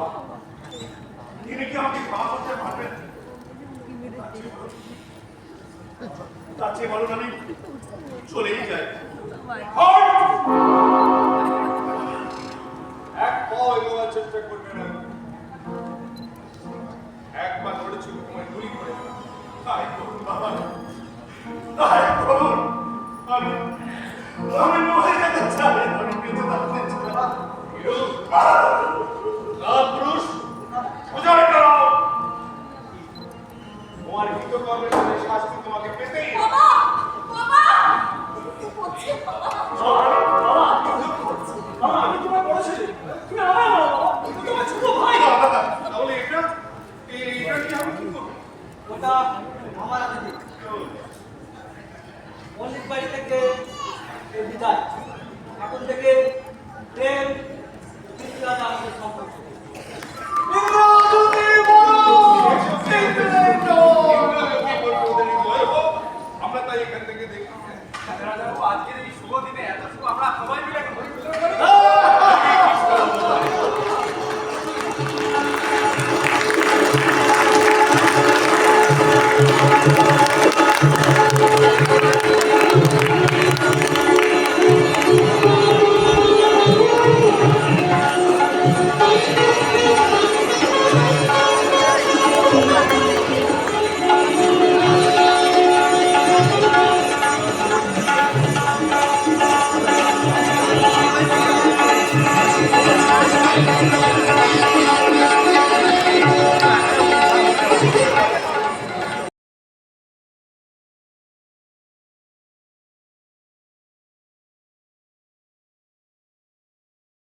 বাবা তিনি কি আমাকে ক্ষমা করতে পারবেন? তার চেয়ে বলো আমি চলেই যাই। এক পাও এগোবার চেষ্টা করবে না। একবার করেছিল তোমায় গুলি করে তাই করুন বাবা।